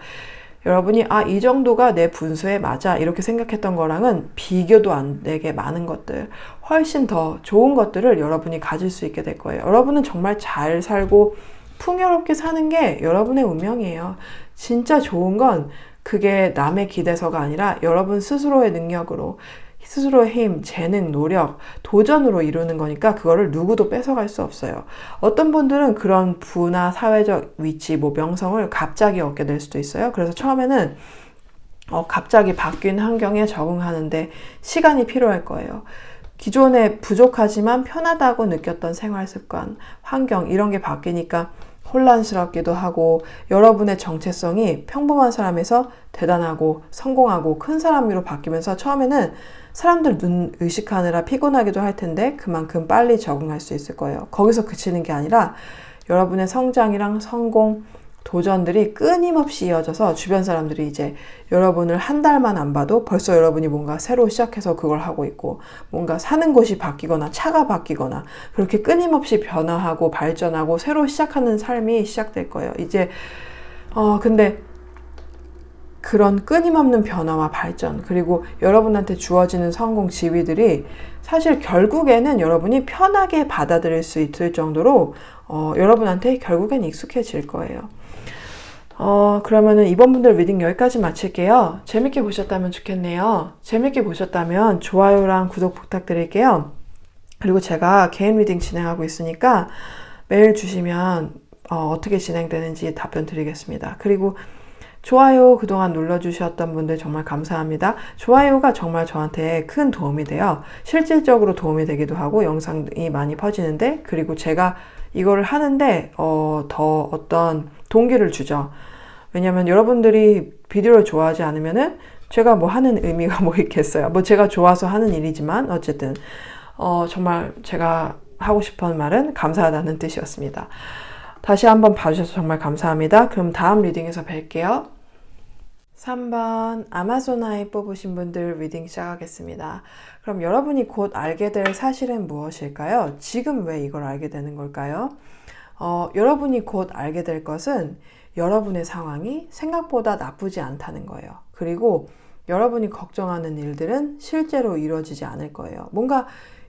여러분이 이 정도가 내 분수에 맞아 이렇게 생각했던 거랑은 비교도 안 되게 많은 것들, 훨씬 더 좋은 것들을 여러분이 가질 수 있게 될 거예요. 여러분은 정말 잘 살고 풍요롭게 사는 게 여러분의 운명이에요. 진짜 좋은 건 그게 남의 기대서가 아니라 여러분 스스로의 능력으로, 스스로의 힘, 재능, 노력, 도전으로 이루는 거니까 그거를 누구도 뺏어갈 수 없어요. 어떤 분들은 그런 부나 사회적 위치, 명성을 갑자기 얻게 될 수도 있어요. 그래서 처음에는 갑자기 바뀐 환경에 적응하는데 시간이 필요할 거예요. 기존에 부족하지만 편하다고 느꼈던 생활 습관, 환경 이런 게 바뀌니까 혼란스럽기도 하고, 여러분의 정체성이 평범한 사람에서 대단하고 성공하고 큰 사람으로 바뀌면서 처음에는 사람들 눈 의식하느라 피곤하기도 할 텐데 그만큼 빨리 적응할 수 있을 거예요. 거기서 그치는 게 아니라 여러분의 성장이랑 성공, 도전들이 끊임없이 이어져서 주변 사람들이 이제 여러분을 한 달만 안 봐도 벌써 여러분이 뭔가 새로 시작해서 그걸 하고 있고, 뭔가 사는 곳이 바뀌거나 차가 바뀌거나 그렇게 끊임없이 변화하고 발전하고 새로 시작하는 삶이 시작될 거예요. 이제 근데 그런 끊임없는 변화와 발전, 그리고 여러분한테 주어지는 성공 지위들이 사실 결국에는 여러분이 편하게 받아들일 수 있을 정도로 여러분한테 결국엔 익숙해질 거예요. 그러면은 이번 분들 리딩 여기까지 마칠게요. 재밌게 보셨다면 좋겠네요. 재밌게 보셨다면 좋아요랑 구독 부탁드릴게요. 그리고 제가 개인 리딩 진행하고 있으니까 메일 주시면 어떻게 진행되는지 답변 드리겠습니다. 그리고 좋아요 그동안 눌러주셨던 분들 정말 감사합니다. 좋아요가 정말 저한테 큰 도움이 돼요. 실질적으로 도움이 되기도 하고 영상이 많이 퍼지는데, 그리고 제가 이거를 하는데 더 어떤 동기를 주죠. 왜냐면 여러분들이 비디오를 좋아하지 않으면은 제가 뭐 하는 의미가 뭐 있겠어요. 뭐 제가 좋아서 하는 일이지만 어쨌든 정말 제가 하고 싶은 말은 감사하다는 뜻이었습니다. 다시 한번 봐주셔서 정말 감사합니다. 그럼 다음 리딩에서 뵐게요. 3번 아마zo나에 뽑으신 분들 리딩 시작하겠습니다. 그럼 여러분이 곧 알게 될 사실은 무엇일까요? 지금 왜 이걸 알게 되는 걸까요? 여러분이 곧 알게 될 것은 여러분의 상황이 생각보다 나쁘지 않다는 거예요. 그리고 여러분이 걱정하는 일들은 실제로 이루어지지 않을 거예요. 뭔가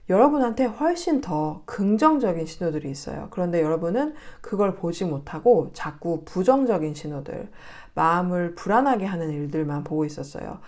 여러분한테 훨씬 더 긍정적인 신호들이 있어요. 그런데 여러분은 그걸 보지 못하고 자꾸 부정적인 신호들, 마음을 불안하게 하는 일들만 보고 있었어요.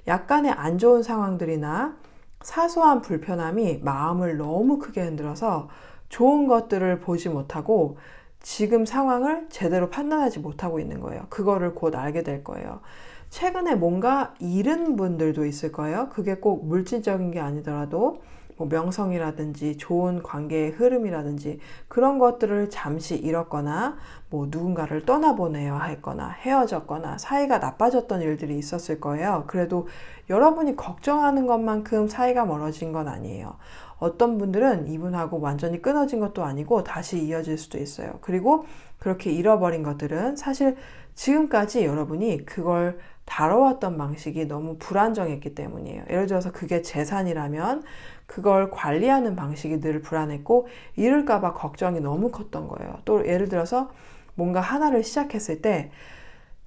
약간의 안 좋은 상황들이나 사소한 불편함이 마음을 너무 크게 흔들어서 좋은 것들을 보지 못하고 지금 상황을 제대로 판단하지 못하고 있는 거예요. 그거를 곧 알게 될 거예요. 최근에 뭔가 잃은 분들도 있을 거예요. 그게 꼭 물질적인 게 아니더라도 뭐 명성이라든지 좋은 관계의 흐름이라든지 그런 것들을 잠시 잃었거나 뭐 누군가를 떠나보내야 했거나 헤어졌거나 사이가 나빠졌던 일들이 있었을 거예요. 그래도 여러분이 걱정하는 것만큼 사이가 멀어진 건 아니에요. 어떤 분들은 이분하고 완전히 끊어진 것도 아니고 다시 이어질 수도 있어요. 그리고 그렇게 잃어버린 것들은 사실 지금까지 여러분이 그걸 다뤄왔던 방식이 너무 불안정했기 때문이에요. 예를 들어서 그게 재산이라면 그걸 관리하는 방식이 늘 불안했고 잃을까봐 걱정이 너무 컸던 거예요. 또 예를 들어서 뭔가 하나를 시작했을 때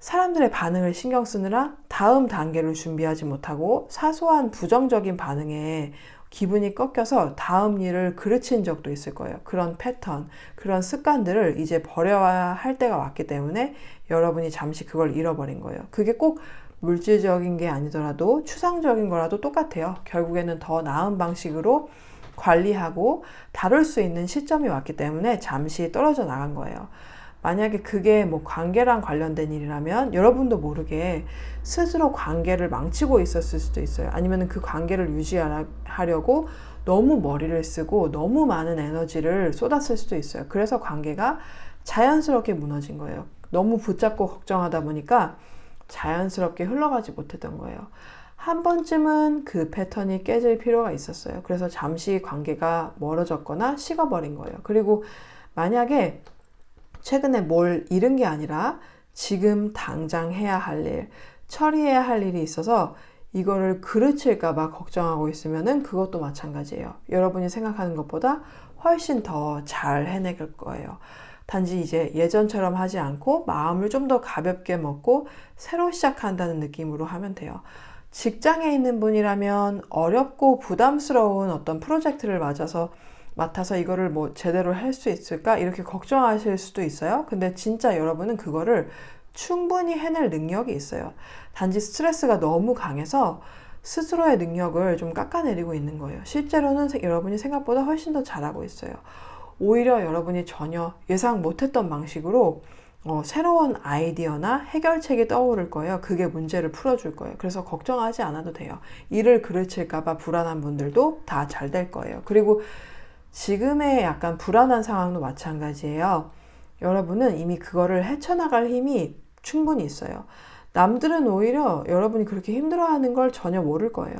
사람들의 반응을 신경 쓰느라 다음 단계를 준비하지 못하고 사소한 부정적인 반응에 기분이 꺾여서 다음 일을 그르친 적도 있을 거예요. 그런 패턴, 그런 습관들을 이제 버려야 할 때가 왔기 때문에 여러분이 잠시 그걸 잃어버린 거예요. 그게 꼭 물질적인 게 아니더라도 추상적인 거라도 똑같아요. 결국에는 더 나은 방식으로 관리하고 다룰 수 있는 시점이 왔기 때문에 잠시 떨어져 나간 거예요. 만약에 그게 뭐 관계랑 관련된 일이라면 여러분도 모르게 스스로 관계를 망치고 있었을 수도 있어요. 아니면 그 관계를 유지하려고 너무 머리를 쓰고 너무 많은 에너지를 쏟았을 수도 있어요. 그래서 관계가 자연스럽게 무너진 거예요. 너무 붙잡고 걱정하다 보니까 자연스럽게 흘러가지 못했던 거예요. 한 번쯤은 그 패턴이 깨질 필요가 있었어요. 그래서 잠시 관계가 멀어졌거나 식어버린 거예요. 그리고 만약에 최근에 뭘 잃은 게 아니라 지금 당장 해야 할 일, 처리해야 할 일이 있어서 이거를 그르칠까봐 걱정하고 있으면은 그것도 마찬가지예요. 여러분이 생각하는 것보다 훨씬 더 잘 해낼 거예요. 단지 이제 예전처럼 하지 않고 마음을 좀 더 가볍게 먹고 새로 시작한다는 느낌으로 하면 돼요. 직장에 있는 분이라면 어렵고 부담스러운 어떤 프로젝트를 맡아서 이거를 뭐 제대로 할 수 있을까? 이렇게 걱정하실 수도 있어요. 근데 진짜 여러분은 그거를 충분히 해낼 능력이 있어요. 단지 스트레스가 너무 강해서 스스로의 능력을 좀 깎아내리고 있는 거예요. 실제로는 여러분이 생각보다 훨씬 더 잘하고 있어요. 오히려 여러분이 전혀 예상 못했던 방식으로 새로운 아이디어나 해결책이 떠오를 거예요. 그게 문제를 풀어줄 거예요. 그래서 걱정하지 않아도 돼요. 일을 그르칠까봐 불안한 분들도 다 잘 될 거예요. 그리고 지금의 약간 불안한 상황도 마찬가지예요. 여러분은 이미 그거를 헤쳐나갈 힘이 충분히 있어요. 남들은 오히려 여러분이 그렇게 힘들어하는 걸 전혀 모를 거예요.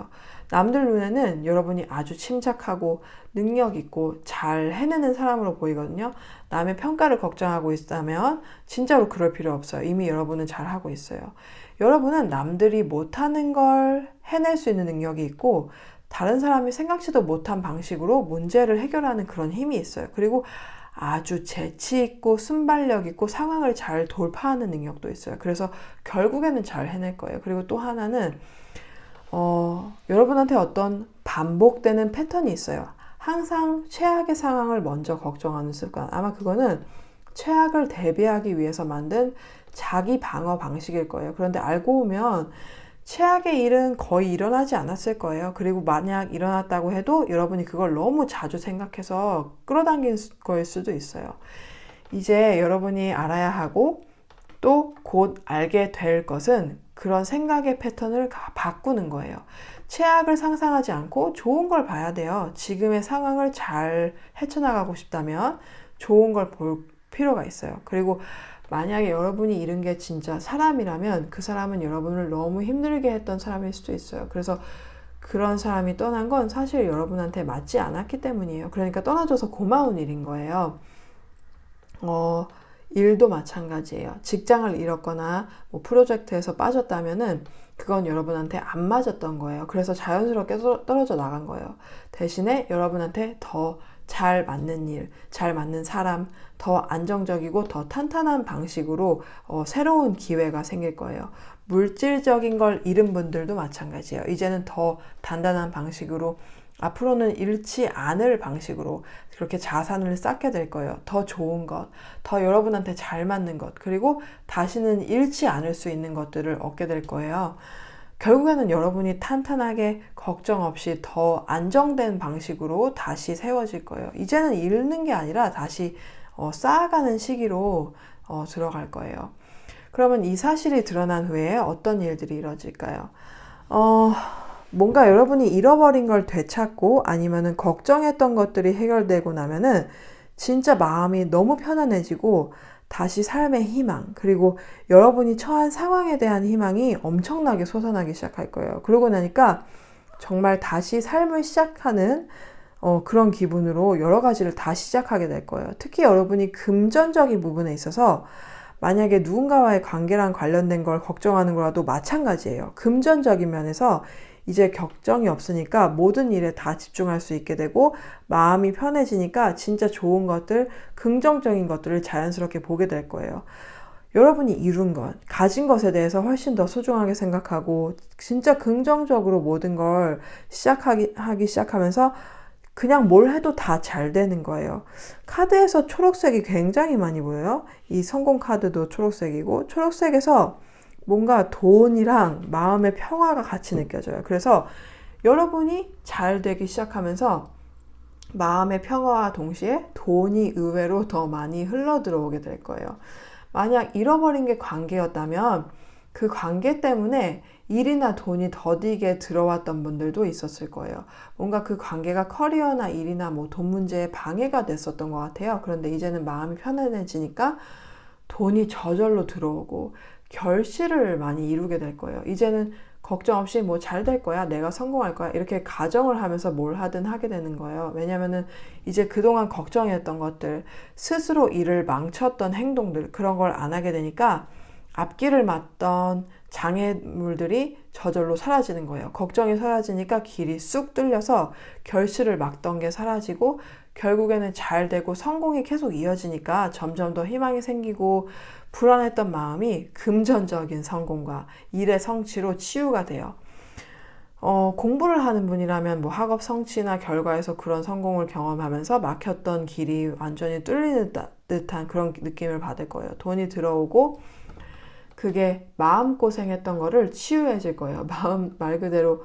남들 눈에는 여러분이 아주 침착하고 능력 있고 잘 해내는 사람으로 보이거든요. 남의 평가를 걱정하고 있다면 진짜로 그럴 필요 없어요. 이미 여러분은 잘하고 있어요. 여러분은 남들이 못하는 걸 해낼 수 있는 능력이 있고 다른 사람이 생각지도 못한 방식으로 문제를 해결하는 그런 힘이 있어요. 그리고 아주 재치 있고 순발력 있고 상황을 잘 돌파하는 능력도 있어요. 그래서 결국에는 잘 해낼 거예요. 그리고 또 하나는 여러분한테 어떤 반복되는 패턴이 있어요. 항상 최악의 상황을 먼저 걱정하는 습관. 아마 그거는 최악을 대비하기 위해서 만든 자기 방어 방식일 거예요. 그런데 알고 보면 최악의 일은 거의 일어나지 않았을 거예요. 그리고 만약 일어났다고 해도 여러분이 그걸 너무 자주 생각해서 끌어당긴 거일 수도 있어요. 이제 여러분이 알아야 하고 또 곧 알게 될 것은 그런 생각의 패턴을 바꾸는 거예요. 최악을 상상하지 않고 좋은 걸 봐야 돼요. 지금의 상황을 잘 헤쳐나가고 싶다면 좋은 걸 볼 필요가 있어요. 그리고 만약에 여러분이 잃은 게 진짜 사람이라면 그 사람은 여러분을 너무 힘들게 했던 사람일 수도 있어요. 그래서 그런 사람이 떠난 건 사실 여러분한테 맞지 않았기 때문이에요. 그러니까 떠나줘서 고마운 일인 거예요. 일도 마찬가지예요. 직장을 잃었거나 뭐 프로젝트에서 빠졌다면은 그건 여러분한테 안 맞았던 거예요. 그래서 자연스럽게 떨어져 나간 거예요. 대신에 여러분한테 더 잘 맞는 일, 잘 맞는 사람, 더 안정적이고 더 탄탄한 방식으로 새로운 기회가 생길 거예요. 물질적인 걸 잃은 분들도 마찬가지예요. 이제는 더 단단한 방식으로 앞으로는 잃지 않을 방식으로 그렇게 자산을 쌓게 될 거예요. 더 좋은 것, 더 여러분한테 잘 맞는 것, 그리고 다시는 잃지 않을 수 있는 것들을 얻게 될 거예요. 결국에는 여러분이 탄탄하게 걱정 없이 더 안정된 방식으로 다시 세워질 거예요. 이제는 잃는 게 아니라 다시 쌓아가는 시기로 들어갈 거예요. 그러면 이 사실이 드러난 후에 어떤 일들이 이루어질까요? 뭔가 여러분이 잃어버린 걸 되찾고 아니면은 걱정했던 것들이 해결되고 나면은 진짜 마음이 너무 편안해지고 다시 삶의 희망, 그리고 여러분이 처한 상황에 대한 희망이 엄청나게 솟아나기 시작할 거예요. 그러고 나니까 정말 다시 삶을 시작하는 그런 기분으로 여러 가지를 다시 시작하게 될 거예요. 특히 여러분이 금전적인 부분에 있어서 만약에 누군가와의 관계랑 관련된 걸 걱정하는 거라도 마찬가지예요. 금전적인 면에서 이제 걱정이 없으니까 모든 일에 다 집중할 수 있게 되고 마음이 편해지니까 진짜 좋은 것들, 긍정적인 것들을 자연스럽게 보게 될 거예요. 여러분이 이룬 것, 가진 것에 대해서 훨씬 더 소중하게 생각하고 진짜 긍정적으로 모든 걸 하기 시작하면서 그냥 뭘 해도 다 잘 되는 거예요. 카드에서 초록색이 굉장히 많이 보여요. 이 성공 카드도 초록색이고 초록색에서 뭔가 돈이랑 마음의 평화가 같이 느껴져요. 그래서 여러분이 잘 되기 시작하면서 마음의 평화와 동시에 돈이 의외로 더 많이 흘러 들어오게 될 거예요. 만약 잃어버린 게 관계였다면 그 관계 때문에 일이나 돈이 더디게 들어왔던 분들도 있었을 거예요. 뭔가 그 관계가 커리어나 일이나 뭐 돈 문제에 방해가 됐었던 것 같아요. 그런데 이제는 마음이 편안해지니까 돈이 저절로 들어오고 결실을 많이 이루게 될 거예요. 이제는 걱정 없이 뭐 잘 될 거야, 내가 성공할 거야, 이렇게 가정을 하면서 뭘 하든 하게 되는 거예요. 왜냐면은 이제 그동안 걱정했던 것들, 스스로 일을 망쳤던 행동들, 그런 걸 안 하게 되니까 앞길을 막던 장애물들이 저절로 사라지는 거예요. 걱정이 사라지니까 길이 쑥 뚫려서 결실을 막던 게 사라지고 결국에는 잘 되고 성공이 계속 이어지니까 점점 더 희망이 생기고 불안했던 마음이 금전적인 성공과 일의 성취로 치유가 돼요. 공부를 하는 분이라면 뭐 학업 성취나 결과에서 그런 성공을 경험하면서 막혔던 길이 완전히 뚫리는 듯한 그런 느낌을 받을 거예요. 돈이 들어오고 그게 마음고생했던 거를 치유해질 거예요. 마음 말 그대로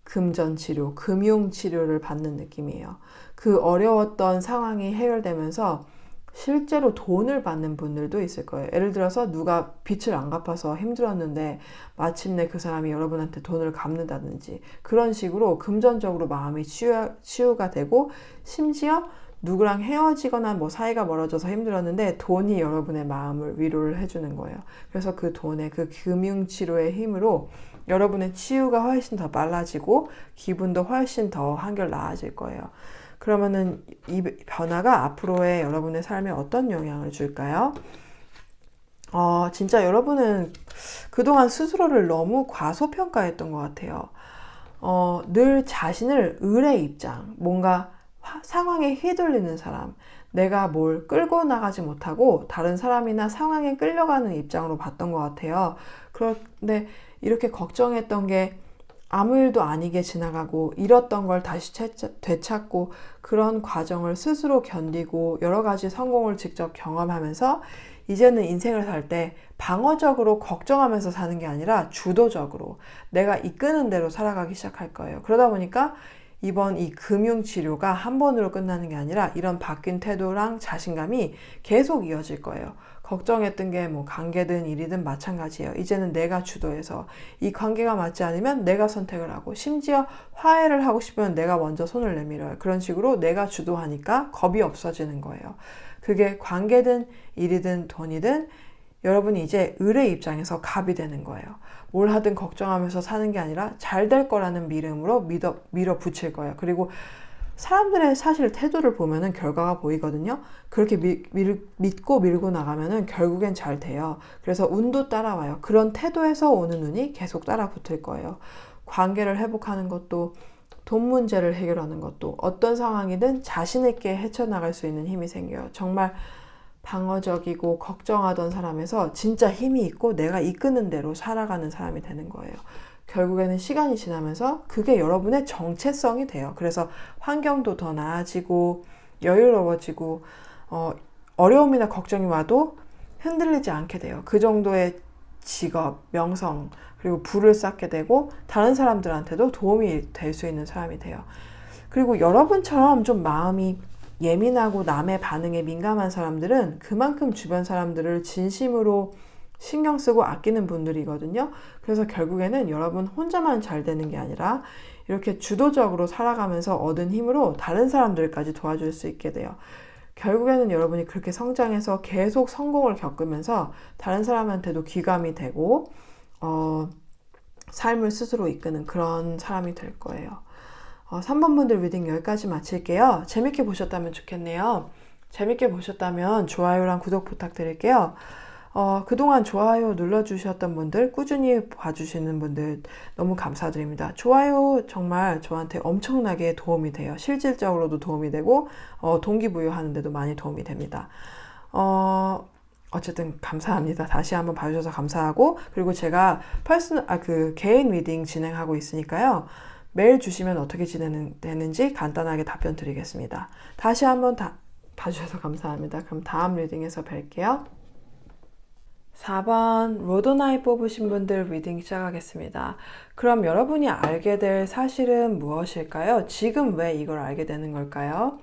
금전치료, 금융치료를 받는 느낌이에요. 그 어려웠던 상황이 해결되면서 실제로 돈을 받는 분들도 있을 거예요. 예를 들어서 누가 빚을 안 갚아서 힘들었는데 마침내 그 사람이 여러분한테 돈을 갚는다든지 그런 식으로 금전적으로 마음이 치유가 되고 심지어 누구랑 헤어지거나 뭐 사이가 멀어져서 힘들었는데 돈이 여러분의 마음을 위로를 해주는 거예요. 그래서 그 돈의 그 금융치료의 힘으로 여러분의 치유가 훨씬 더 빨라지고 기분도 훨씬 더 한결 나아질 거예요. 그러면은 이 변화가 앞으로의 여러분의 삶에 어떤 영향을 줄까요? 진짜 여러분은 그동안 스스로를 너무 과소평가했던 것 같아요. 늘 자신을 을의 입장, 뭔가 상황에 휘둘리는 사람, 내가 뭘 끌고 나가지 못하고 다른 사람이나 상황에 끌려가는 입장으로 봤던 것 같아요. 그런데 이렇게 걱정했던 게 아무 일도 아니게 지나가고 잃었던 걸 다시 되찾고 그런 과정을 스스로 견디고 여러 가지 성공을 직접 경험하면서 이제는 인생을 살 때 방어적으로 걱정하면서 사는 게 아니라 주도적으로 내가 이끄는 대로 살아가기 시작할 거예요. 그러다 보니까 이번 이 금융치료가 한 번으로 끝나는 게 아니라 이런 바뀐 태도랑 자신감이 계속 이어질 거예요. 걱정했던 게 뭐 관계든 일이든 마찬가지예요. 이제는 내가 주도해서 이 관계가 맞지 않으면 내가 선택을 하고 심지어 화해를 하고 싶으면 내가 먼저 손을 내밀어요. 그런 식으로 내가 주도하니까 겁이 없어지는 거예요. 그게 관계든 일이든 돈이든 여러분이 이제 을의 입장에서 갑이 되는 거예요. 뭘 하든 걱정하면서 사는 게 아니라 잘 될 거라는 믿음으로 밀어붙일 거예요. 그리고 사람들의 사실 태도를 보면은 결과가 보이거든요. 그렇게 믿고 밀고 나가면은 결국엔 잘 돼요. 그래서 운도 따라와요. 그런 태도에서 오는 운이 계속 따라 붙을 거예요. 관계를 회복하는 것도 돈 문제를 해결하는 것도 어떤 상황이든 자신 있게 헤쳐나갈 수 있는 힘이 생겨요. 정말 방어적이고 걱정하던 사람에서 진짜 힘이 있고 내가 이끄는 대로 살아가는 사람이 되는 거예요. 결국에는 시간이 지나면서 그게 여러분의 정체성이 돼요. 그래서 환경도 더 나아지고 여유로워지고 어려움이나 걱정이 와도 흔들리지 않게 돼요. 그 정도의 직업, 명성, 그리고 부를 쌓게 되고 다른 사람들한테도 도움이 될 수 있는 사람이 돼요. 그리고 여러분처럼 좀 마음이 예민하고 남의 반응에 민감한 사람들은 그만큼 주변 사람들을 진심으로 신경 쓰고 아끼는 분들이거든요. 그래서 결국에는 여러분 혼자만 잘 되는 게 아니라 이렇게 주도적으로 살아가면서 얻은 힘으로 다른 사람들까지 도와줄 수 있게 돼요. 결국에는 여러분이 그렇게 성장해서 계속 성공을 겪으면서 다른 사람한테도 귀감이 되고 삶을 스스로 이끄는 그런 사람이 될 거예요. 3번 분들 리딩 여기까지 마칠게요. 재밌게 보셨다면 좋겠네요. 재밌게 보셨다면 좋아요랑 구독 부탁드릴게요. 그동안 좋아요 눌러주셨던 분들, 꾸준히 봐주시는 분들 너무 감사드립니다. 좋아요 정말 저한테 엄청나게 도움이 돼요. 실질적으로도 도움이 되고 동기부여하는 데도 많이 도움이 됩니다. 어쨌든 감사합니다. 다시 한번 봐주셔서 감사하고, 그리고 제가 개인 리딩 진행하고 있으니까요. 메일 주시면 어떻게 진행되는지 간단하게 답변 드리겠습니다. 다시 한번 봐주셔서 감사합니다. 그럼 다음 리딩에서 뵐게요. 4번 로도나이 뽑으신 분들 리딩 시작하겠습니다. 그럼 여러분이 알게 될 사실은 무엇일까요? 지금 왜 이걸 알게 되는 걸까요?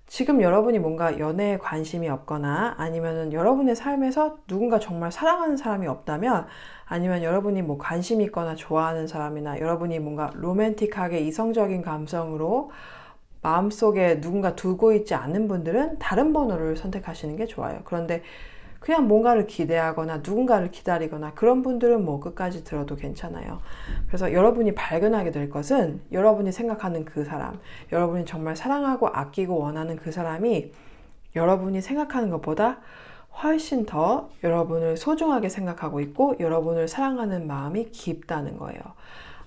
지금 여러분이 뭔가 연애에 관심이 없거나 아니면은 여러분의 삶에서 누군가 정말 사랑하는 사람이 없다면, 아니면 여러분이 뭐 관심 있거나 좋아하는 사람이나 여러분이 뭔가 로맨틱하게 이성적인 감성으로 마음속에 누군가 두고 있지 않은 분들은 다른 번호를 선택하시는 게 좋아요. 그런데 그냥 뭔가를 기대하거나 누군가를 기다리거나 그런 분들은 뭐 끝까지 들어도 괜찮아요. 그래서 여러분이 발견하게 될 것은 여러분이 생각하는 그 사람, 여러분이 정말 사랑하고 아끼고 원하는 그 사람이 여러분이 생각하는 것보다 훨씬 더 여러분을 소중하게 생각하고 있고 여러분을 사랑하는 마음이 깊다는 거예요.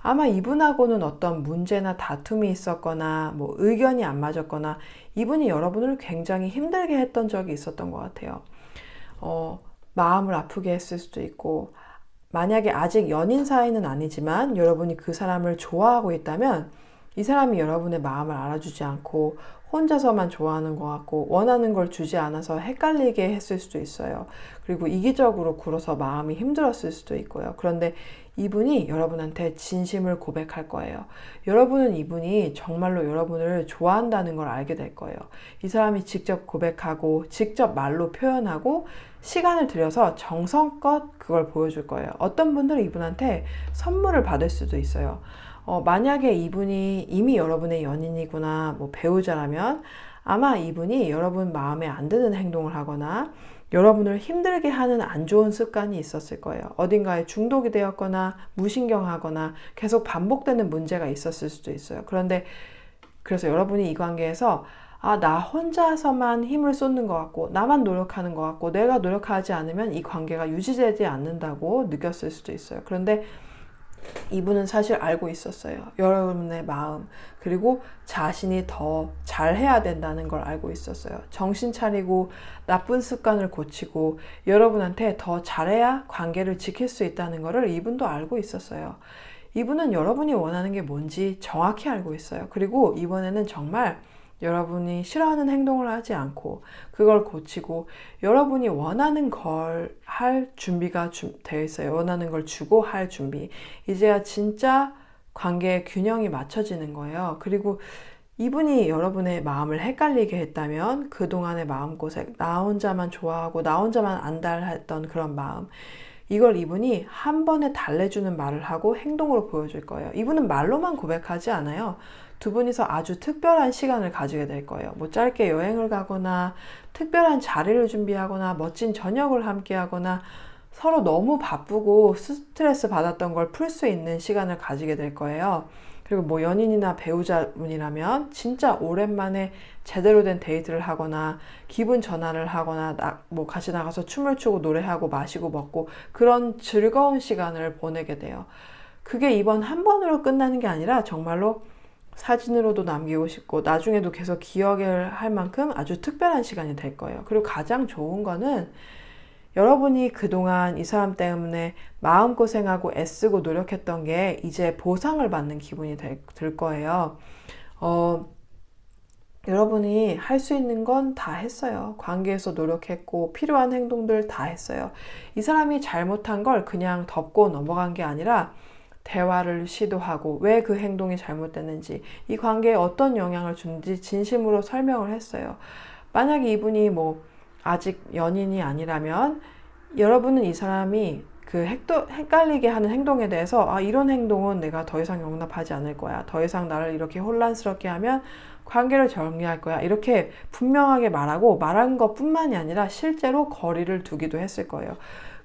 아마 이분하고는 어떤 문제나 다툼이 있었거나 뭐 의견이 안 맞았거나 이분이 여러분을 굉장히 힘들게 했던 적이 있었던 것 같아요. 마음을 아프게 했을 수도 있고, 만약에 아직 연인 사이는 아니지만 여러분이 그 사람을 좋아하고 있다면 이 사람이 여러분의 마음을 알아주지 않고 혼자서만 좋아하는 것 같고 원하는 걸 주지 않아서 헷갈리게 했을 수도 있어요. 그리고 이기적으로 굴어서 마음이 힘들었을 수도 있고요. 그런데 이분이 여러분한테 진심을 고백할 거예요. 여러분은 이분이 정말로 여러분을 좋아한다는 걸 알게 될 거예요. 이 사람이 직접 고백하고 직접 말로 표현하고 시간을 들여서 정성껏 그걸 보여줄 거예요. 어떤 분들은 이분한테 선물을 받을 수도 있어요. 만약에 이분이 이미 여러분의 연인이구나, 뭐 배우자라면 아마 이분이 여러분 마음에 안 드는 행동을 하거나 여러분을 힘들게 하는 안 좋은 습관이 있었을 거예요. 어딘가에 중독이 되었거나 무신경하거나 계속 반복되는 문제가 있었을 수도 있어요. 그래서 여러분이 이 관계에서 나 혼자서만 힘을 쏟는 것 같고 나만 노력하는 것 같고 내가 노력하지 않으면 이 관계가 유지되지 않는다고 느꼈을 수도 있어요. 그런데 이분은 사실 알고 있었어요. 여러분의 마음, 그리고 자신이 더 잘해야 된다는 걸 알고 있었어요. 정신 차리고 나쁜 습관을 고치고 여러분한테 더 잘해야 관계를 지킬 수 있다는 것을 이분도 알고 있었어요. 이분은 여러분이 원하는 게 뭔지 정확히 알고 있어요. 그리고 이번에는 정말 여러분이 싫어하는 행동을 하지 않고 그걸 고치고 여러분이 원하는 걸 할 준비가 되어 있어요. 원하는 걸 주고 할 준비. 이제야 진짜 관계의 균형이 맞춰지는 거예요. 그리고 이분이 여러분의 마음을 헷갈리게 했다면 그동안의 마음고생, 나 혼자만 좋아하고 나 혼자만 안달했던 그런 마음, 이걸 이분이 한 번에 달래주는 말을 하고 행동으로 보여줄 거예요. 이분은 말로만 고백하지 않아요. 두 분이서 아주 특별한 시간을 가지게 될 거예요. 뭐 짧게 여행을 가거나 특별한 자리를 준비하거나 멋진 저녁을 함께 하거나 서로 너무 바쁘고 스트레스 받았던 걸 풀 수 있는 시간을 가지게 될 거예요. 그리고 뭐 연인이나 배우자분이라면 진짜 오랜만에 제대로 된 데이트를 하거나 기분 전환을 하거나 뭐 같이 나가서 춤을 추고 노래하고 마시고 먹고 그런 즐거운 시간을 보내게 돼요. 그게 이번 한 번으로 끝나는 게 아니라 정말로 사진으로도 남기고 싶고 나중에도 계속 기억을 할 만큼 아주 특별한 시간이 될 거예요. 그리고 가장 좋은 거는 여러분이 그동안 이 사람 때문에 마음고생하고 애쓰고 노력했던 게 이제 보상을 받는 기분이 들 거예요. 여러분이 할 수 있는 건 다 했어요. 관계에서 노력했고 필요한 행동들 다 했어요. 이 사람이 잘못한 걸 그냥 덮고 넘어간 게 아니라 대화를 시도하고 왜 그 행동이 잘못됐는지, 이 관계에 어떤 영향을 주는지 진심으로 설명을 했어요. 만약에 이분이 뭐 아직 연인이 아니라면 여러분은 이 사람이 그 헷갈리게 하는 행동에 대해서 이런 행동은 내가 더 이상 용납하지 않을 거야. 더 이상 나를 이렇게 혼란스럽게 하면 관계를 정리할 거야. 이렇게 분명하게 말한 것뿐만이 아니라 실제로 거리를 두기도 했을 거예요.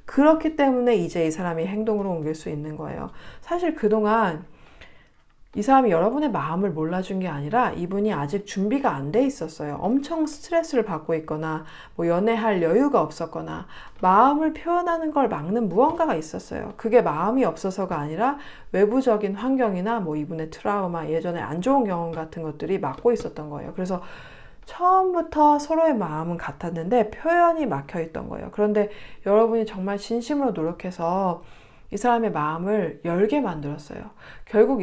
그렇기 때문에 이제 이 사람이 행동으로 옮길 수 있는 거예요. 사실 그동안 이 사람이 여러분의 마음을 몰라준 게 아니라 이분이 아직 준비가 안 돼 있었어요. 엄청 스트레스를 받고 있거나 뭐 연애할 여유가 없었거나 마음을 표현하는 걸 막는 무언가가 있었어요. 그게 마음이 없어서가 아니라 외부적인 환경이나 뭐 이분의 트라우마, 예전에 안 좋은 경험 같은 것들이 막고 있었던 거예요. 그래서 처음부터 서로의 마음은 같았는데 표현이 막혀 있던 거예요. 그런데 여러분이 정말 진심으로 노력해서 이 사람의 마음을 열게 만들었어요. 결국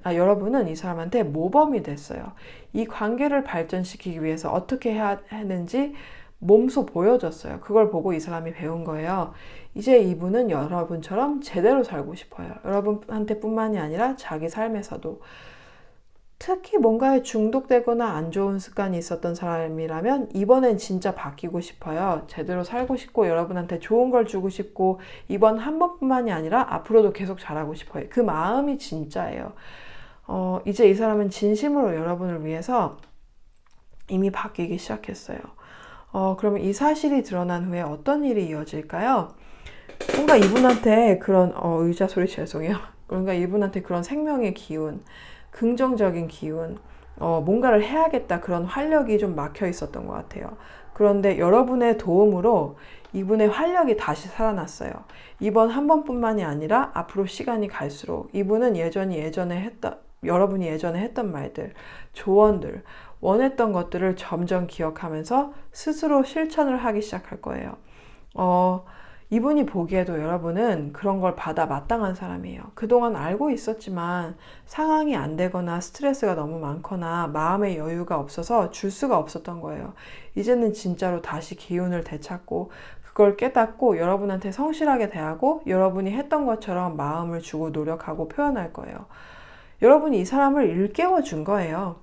여러분은 이 사람한테 모범이 됐어요. 이 관계를 발전시키기 위해서 어떻게 해야 하는지 몸소 보여줬어요. 그걸 보고 이 사람이 배운 거예요. 이제 이분은 여러분처럼 제대로 살고 싶어요. 여러분한테 뿐만이 아니라 자기 삶에서도. 특히 뭔가에 중독되거나 안 좋은 습관이 있었던 사람이라면 이번엔 진짜 바뀌고 싶어요. 제대로 살고 싶고 여러분한테 좋은 걸 주고 싶고 이번 한 번뿐만이 아니라 앞으로도 계속 잘하고 싶어요. 그 마음이 진짜예요. 이제 이 사람은 진심으로 여러분을 위해서 이미 바뀌기 시작했어요. 그러면 이 사실이 드러난 후에 어떤 일이 이어질까요? 뭔가 이분한테 그런, 의자 소리 죄송해요. 뭔가 이분한테 그런 생명의 기운, 긍정적인 기운, 뭔가를 해야겠다 그런 활력이 좀 막혀 있었던 것 같아요. 그런데 여러분의 도움으로 이분의 활력이 다시 살아났어요. 이번 한 번뿐만이 아니라 앞으로 시간이 갈수록 이분은 여러분이 예전에 했던 말들, 조언들, 원했던 것들을 점점 기억하면서 스스로 실천을 하기 시작할 거예요. 이분이 보기에도 여러분은 그런 걸 받아 마땅한 사람이에요. 그동안 알고 있었지만 상황이 안 되거나 스트레스가 너무 많거나 마음의 여유가 없어서 줄 수가 없었던 거예요. 이제는 진짜로 다시 기운을 되찾고 그걸 깨닫고 여러분한테 성실하게 대하고 여러분이 했던 것처럼 마음을 주고 노력하고 표현할 거예요. 여러분이 이 사람을 일깨워 준 거예요.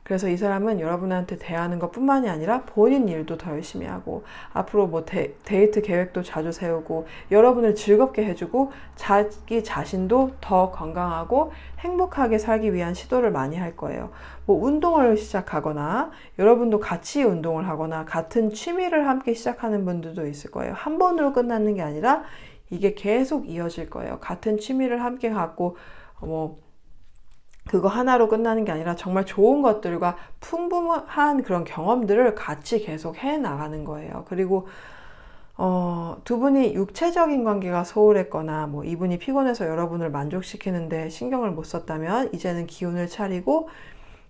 그래서 이 사람은 여러분한테 대하는 것뿐만이 아니라 본인 일도 더 열심히 하고 앞으로 뭐 데이트 계획도 자주 세우고 여러분을 즐겁게 해주고 자기 자신도 더 건강하고 행복하게 살기 위한 시도를 많이 할 거예요. 뭐 운동을 시작하거나 여러분도 같이 운동을 하거나 같은 취미를 함께 시작하는 분들도 있을 거예요. 한 번으로 끝나는 게 아니라 이게 계속 이어질 거예요. 같은 취미를 함께 갖고 그거 하나로 끝나는 게 아니라 정말 좋은 것들과 풍부한 그런 경험들을 같이 계속 해 나가는 거예요. 그리고 두 분이 육체적인 관계가 소홀했거나 뭐 이분이 피곤해서 여러분을 만족시키는데 신경을 못 썼다면 이제는 기운을 차리고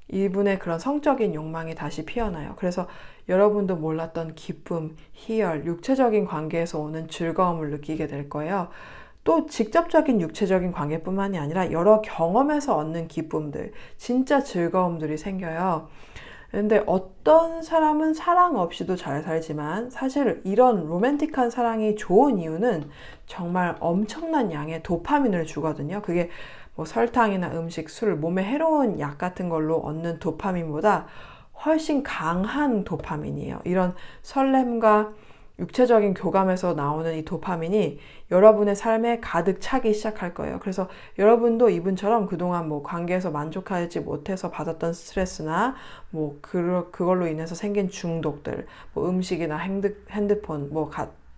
이분의 그런 성적인 욕망이 다시 피어나요. 그래서 여러분도 몰랐던 기쁨, 희열, 육체적인 관계에서 오는 즐거움을 느끼게 될 거예요. 또 직접적인 육체적인 관계뿐만이 아니라 여러 경험에서 얻는 기쁨들, 진짜 즐거움들이 생겨요. 근데 어떤 사람은 사랑 없이도 잘 살지만 사실 이런 로맨틱한 사랑이 좋은 이유는 정말 엄청난 양의 도파민을 주거든요. 그게 뭐 설탕이나 음식, 술, 몸에 해로운 약 같은 걸로 얻는 도파민보다 훨씬 강한 도파민이에요. 이런 설렘과 육체적인 교감에서 나오는 이 도파민이 여러분의 삶에 가득 차기 시작할 거예요. 그래서 여러분도 이분처럼 그동안 뭐 관계에서 만족하지 못해서 받았던 스트레스나 뭐 그걸로 인해서 생긴 중독들, 뭐 음식이나 핸드폰,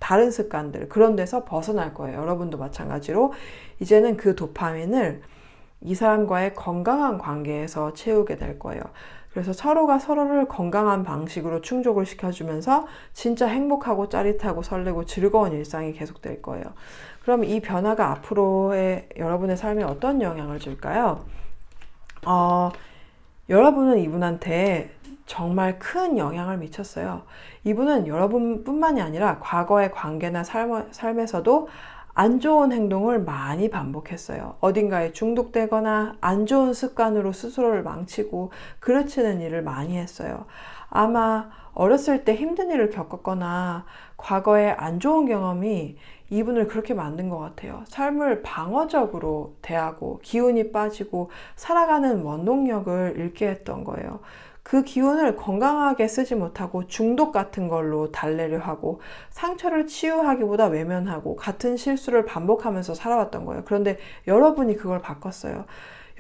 다른 습관들 그런 데서 벗어날 거예요. 여러분도 마찬가지로 이제는 그 도파민을 이 사람과의 건강한 관계에서 채우게 될 거예요. 그래서 서로가 서로를 건강한 방식으로 충족을 시켜주면서 진짜 행복하고 짜릿하고 설레고 즐거운 일상이 계속될 거예요. 그럼 이 변화가 앞으로의 여러분의 삶에 어떤 영향을 줄까요? 여러분은 이분한테 정말 큰 영향을 미쳤어요. 이분은 여러분뿐만이 아니라 과거의 관계나 삶에서도 안 좋은 행동을 많이 반복했어요. 어딘가에 중독되거나 안 좋은 습관으로 스스로를 망치고 그르치는 일을 많이 했어요. 아마 어렸을 때 힘든 일을 겪었거나 과거에 안 좋은 경험이 이분을 그렇게 만든 것 같아요. 삶을 방어적으로 대하고 기운이 빠지고 살아가는 원동력을 잃게 했던 거예요. 그 기운을 건강하게 쓰지 못하고 중독 같은 걸로 달래려 하고 상처를 치유하기보다 외면하고 같은 실수를 반복하면서 살아왔던 거예요. 그런데 여러분이 그걸 바꿨어요.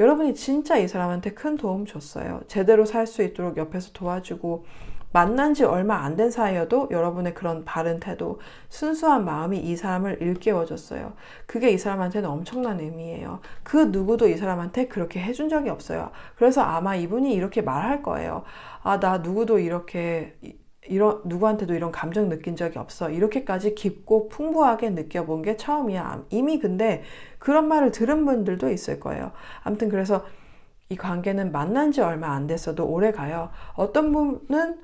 여러분이 진짜 이 사람한테 큰 도움 줬어요. 제대로 살 수 있도록 옆에서 도와주고 만난 지 얼마 안 된 사이여도 여러분의 그런 바른 태도, 순수한 마음이 이 사람을 일깨워줬어요. 그게 이 사람한테는 엄청난 의미예요. 그 누구도 이 사람한테 그렇게 해준 적이 없어요. 그래서 아마 이분이 이렇게 말할 거예요. 나 누구도 누구한테도 이런 감정 느낀 적이 없어. 이렇게까지 깊고 풍부하게 느껴본 게 처음이야. 이미 근데 그런 말을 들은 분들도 있을 거예요. 아무튼 그래서 이 관계는 만난 지 얼마 안 됐어도 오래 가요. 어떤 분은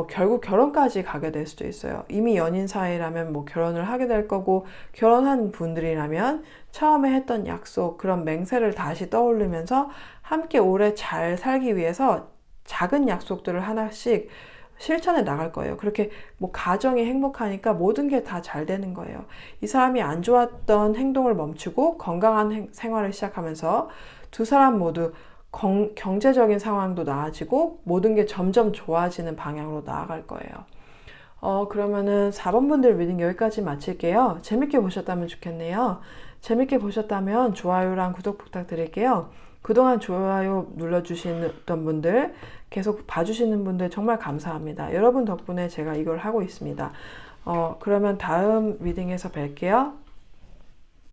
결국 결혼까지 가게 될 수도 있어요. 이미 연인 사이라면 뭐 결혼을 하게 될 거고 결혼한 분들이라면 처음에 했던 약속, 그런 맹세를 다시 떠올리면서 함께 오래 잘 살기 위해서 작은 약속들을 하나씩 실천해 나갈 거예요. 그렇게 뭐 가정이 행복하니까 모든 게 다 잘 되는 거예요. 이 사람이 안 좋았던 행동을 멈추고 건강한 생활을 시작하면서 두 사람 모두 경제적인 상황도 나아지고 모든 게 점점 좋아지는 방향으로 나아갈 거예요. 그러면은 4번 분들 리딩 여기까지 마칠게요. 재밌게 보셨다면 좋겠네요. 재밌게 보셨다면 좋아요랑 구독 부탁드릴게요. 그동안 좋아요 눌러주시던 분들, 계속 봐주시는 분들 정말 감사합니다. 여러분 덕분에 제가 이걸 하고 있습니다. 그러면 다음 리딩에서 뵐게요.